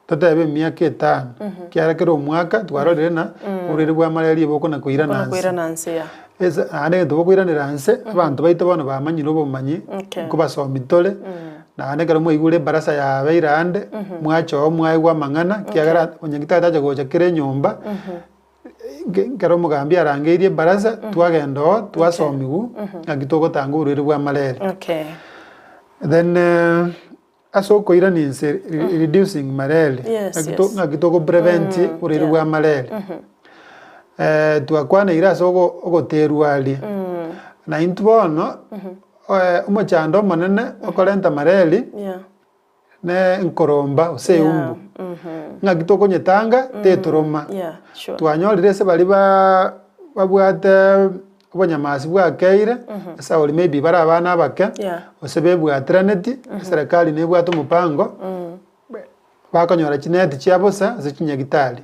tatebe miaka 5 kiara kero mwaka twarorere na urere bwa malaria bokona kuira nanse ane ndo bokuiranira nanse abantu baito bano bamanyiro obumanyi kubasomitole na ane kero moigure barasa ya beirande mwacho mwaigwa mang'ana kiagara onyagitata aja gocha kire nyumba kero mugambi arangeirie barasa twagendo twasomigu agitogotanga urere bwa malaria then asoko iraninse reducing malaria ngagitoko prevent urere bwa malaria twakwana ira soko ogoterwali na intubono umuchando manene okorenta malaria ne nkoromba oseumbu ngagitoko nyetanga tetoroma twanyorire se bali babwate obonyamasi bwakeire asa oli maybe bara abana abake osebe bwatraneti serikali ne bwato mupango bakonyora chineti chiabosa zichinyagitali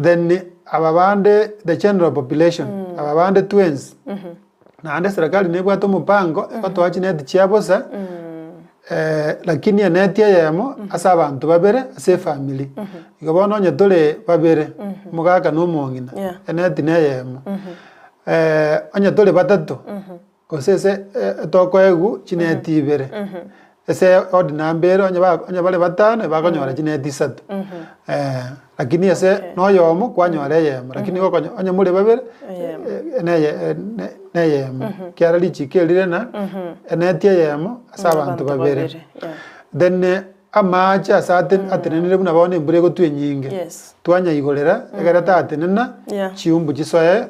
then ababande the general population ababande twins na ande serikali ne bwato mupango batwa chineti chiabosa lakini eneti yemo asa abantu babere ase family igabona onye tole babere mugaka no mongina eneti ne yemo anya tole batatu osese toko egu chineti ibere ese ordinambere anya bale batano bakonyora chineti 3 lakini ese no yomo kwanyora yemo lakini ko anya mule babere ne yemo kiara lichikelire na eneti yemo asa abantu babere then amacha atenenire buna babone mbure go twenyinge twanya igorera egarata atenena chiumbu chisoe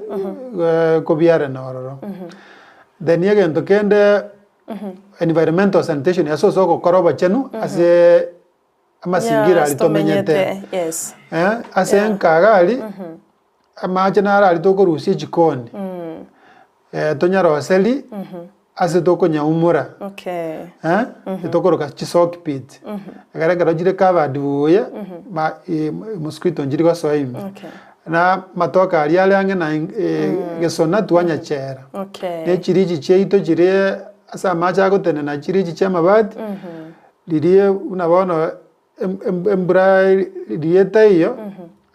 ko biara na ororo then yegento kende environmental sanitation yaso soko koroba chenu ase amasingira alitomenyete ase nkagali amacha nara alitokorusia jikoni tonyaro seli ase toko nyaumura itokoroka chisoki pit agaragara jire covered buya mosquito njiri go soim na matoka ali ange na gesona twanya chera ne chiriji cheito jire asa macha gotene na chiriji chama bad lirie unabona embra dieta hiyo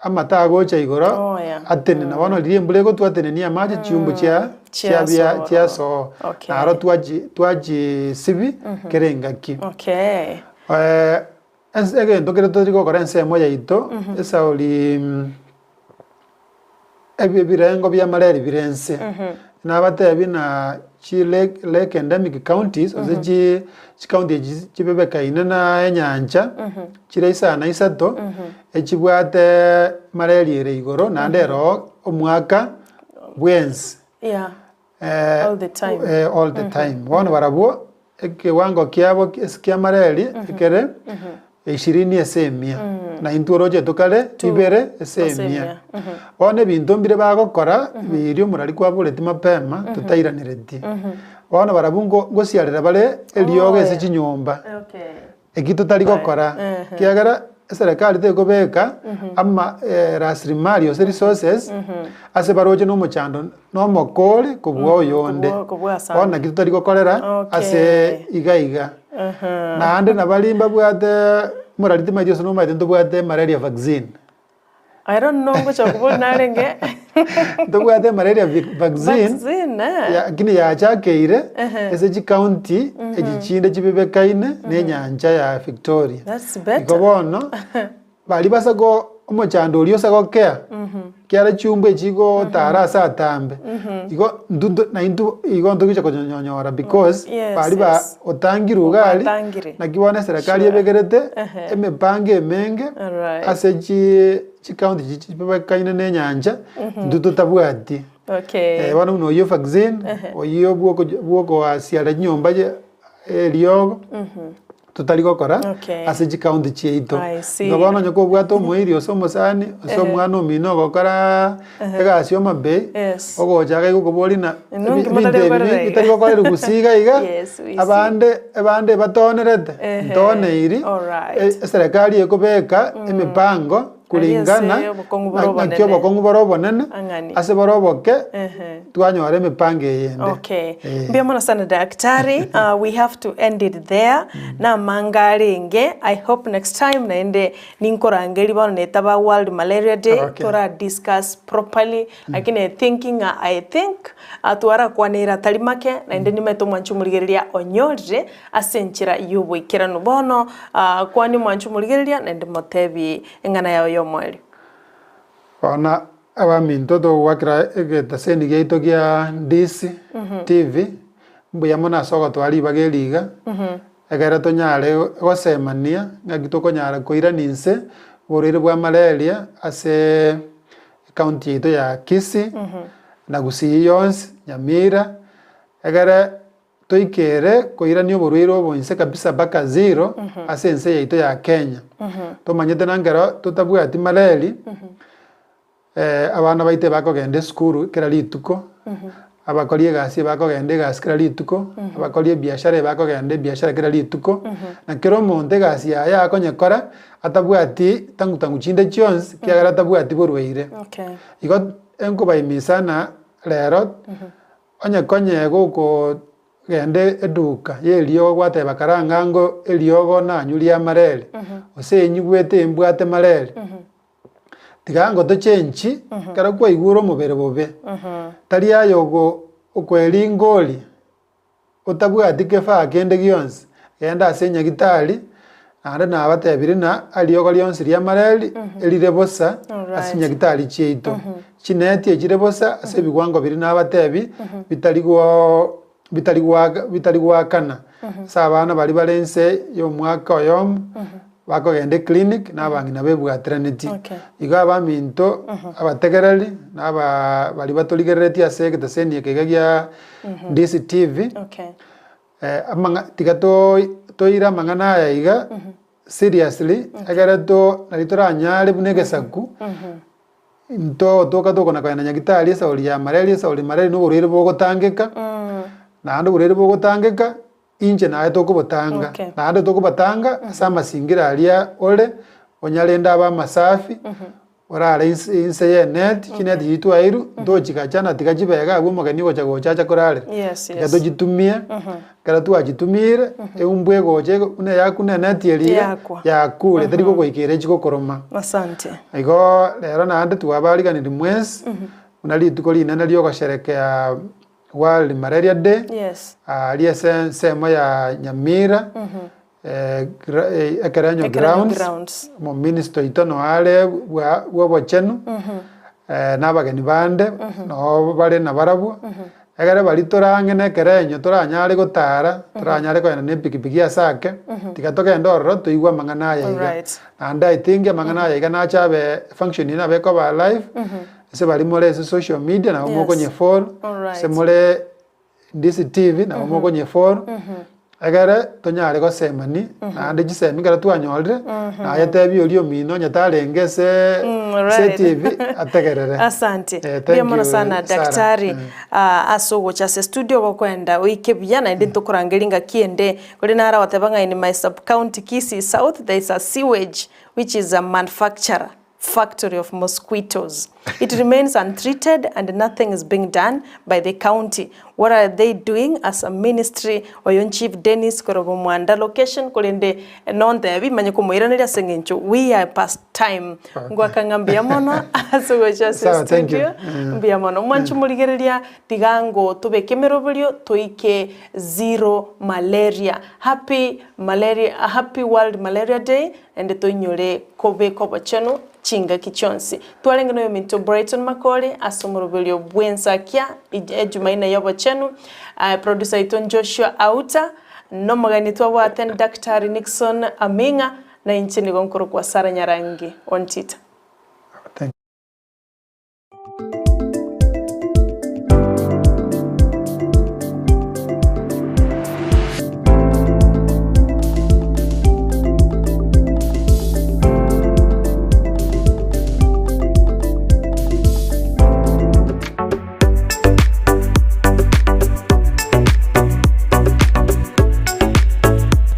amata agocha igoro Oh, yeah. atene na bono lirie mbule go twatene ni amache chiumbu chia chia so Okay. na aro twaji sibi kerengaki Okay. egento kere totiko kora ensemo yaito esauri ebirengo bya malaria birense nabatebi na lake endemic counties ose chi county chibebekaine na enyanja chire isana isato echibwate malaria ere igoro nandero omwaka bwensi Yeah. All the time. All the time bono barabo ekiwango kiabo kia malaria ekere 20 esemia na intoroje tokale ibere esemia one bintu mbire bagokora birio murari kwa buleti mapema tutairanireti one barabungo gosiarira bare elioge ese chinyomba Okay. ekito tari gokora kiagara serikali tegobeka ama rasilimali ose resources ase baroje no mochando no mokole kubwo yonde ona kito tari gokorera ase igaiga na ande na balimba bwate murariti madio sono maite ndobwate malaria vaccine. I don't know ngocha kubona renge. Ndobwate malaria vaccine. Vaccine. Ya kini ya chakeire ese chi county ejichinde chibebekaine ne nyanja ya Victoria. That's better. Ikobono bali basago omochando olio sagokea. Kiara chumbe chigo tara sa tambe. Iko ndundo na indu igo ndugicha konyonyora because bali ba otangirugali na kiwana serikali yebegerete emepange menge ase chi county chibebekaine ne nyanja nduto tabwati. Okay. Wana uno yo vaccine oyo bwoko asiara nyomba eliogo tutari gokora ase chi county chieito ngabona nyoko bwato mwiri osomo sani oso mwana omino gokora egasi omabe ogojaga igokobori na bitari gokora Gusii iga abande batonerete ntoneiri serikali ekobeka emipango kulingana nakyo bokongu borobo nene ase boroboke twanyore mipange yende. Okay. Mbia mwana sana daktari. We have to end it there. Na mangarenge. I hope next time naende ninkorangeri bano netaba World Malaria Day. Tora discuss properly. Lakini I think atuara kwa neira talimake naende nimeto mwanchu muligeria onyoje asenchira yubo ikira nubono kwa ni mwanchu muligeria naende motebi engana yao yo mweli. Ona abaminto to wakira egeta sendi geito kia Ndizi TV mbuya mona sogo twali bageliga egera tonyare gosemania ngagito konyara koiraninse borire bwa malaria ase county yeito ya Kisii na Gusii yonse Nyamira egera toikere koirania oborwire obonse kabisa baka zero ase ense yeito ya Kenya tomanyete nangero tutabwati malaria abana baite bakogende skuru kera lituko abakorie gasi bakogende gasi kera lituko abakorie biashara bakogende biashara kera lituko na kero monte gasi ya akonyekora atabwati tangu chinde chionse kiagara atabwati borweire igo enko baimisana lero onye goko gende eduka yelio gwate bakaranga ngo eliogo na nyulia marele ose nyugwete embwate marele tigango to chenchi kara kwa iguro mubere bobe tari ayogo okweli ngoli otabwati kefa kende gionse enda asenya gitali ande na abatebiri na aliogo lionse ria marele elire bosa asinya gitali chieito chineti echire bosa ase bigwango biri na abatebi bitari gwakana sabana bali balense yo mwaka oyom bakogende clinic nabangina bebwatraneti iga abaminto abategereri naba bali batoligereti ase getaseni ekegagia Ndizi TV amanga tigato toira mangana ya iga seriously agarato nalitoranyale bunegesaku into toka tokona kwa nyagitali sauli ya malaria sauli malaria no burire bogotangeka na ando burire bogotangeka inje na ato kubotanga na ando to kubatanga sama singira alia ole onyalenda aba masafi orare inse ye net kinet yitu airu doji kachana tikajibega agwo mogani gocha gocha korare gato jitumie kara tu ajitumire eumbwe goche une yakune net yeria yakure tari goikere chiko koroma asante igo lero na ande tuabali ni mwezi unali tukoli nana lyo gusherekea World Malaria Day aliye sema ya Nyamira Ekeranyo grounds mo minister itono ale wa chenu nabageni bande no bale na barabu egere bali torange ne kerenyo toranyare gotara toranyare ko ne pikipiki asake tikatoka ndoro toigwa mangana ya iga and I think mangana ya iga na chabe function ina be ko ba live se bali mole social media na mo konye follow se mole Ndizi TV na mo konye follow agara tonyare go semani na ande gisemi gara twanyolre na yatebi olio mino nyatarenge se TV ategerere asante bia sana daktari asogo cha studio go kwenda oikebya na ndi tukurangiringa kiende kuri nara watebanga in my sub county Kisii South there is a sewage which is a manufacturer factory of mosquitoes. It remains untreated and nothing is being done by the county. What are they doing as a ministry? Oyon Chief Dennis Korobomwanda location kulende nonde bi manye kumwiranira sengencho we are past time ngwakangambia mono asogocha studio mbia mono mwanchu muligereria tigango tubeke merobulio toike zero malaria happy World Malaria Day and tonyore kobe kobo chenu chinga kichonsi twalenga no minto Brighton Makole asomorobelio bwensa kya ejumaina yobo chenu producer iton Joshua Auta no magani twabwa ten Dr. Nixon Aming'A na inchini gonkoro kwa Sara Nyarangi on Twitter.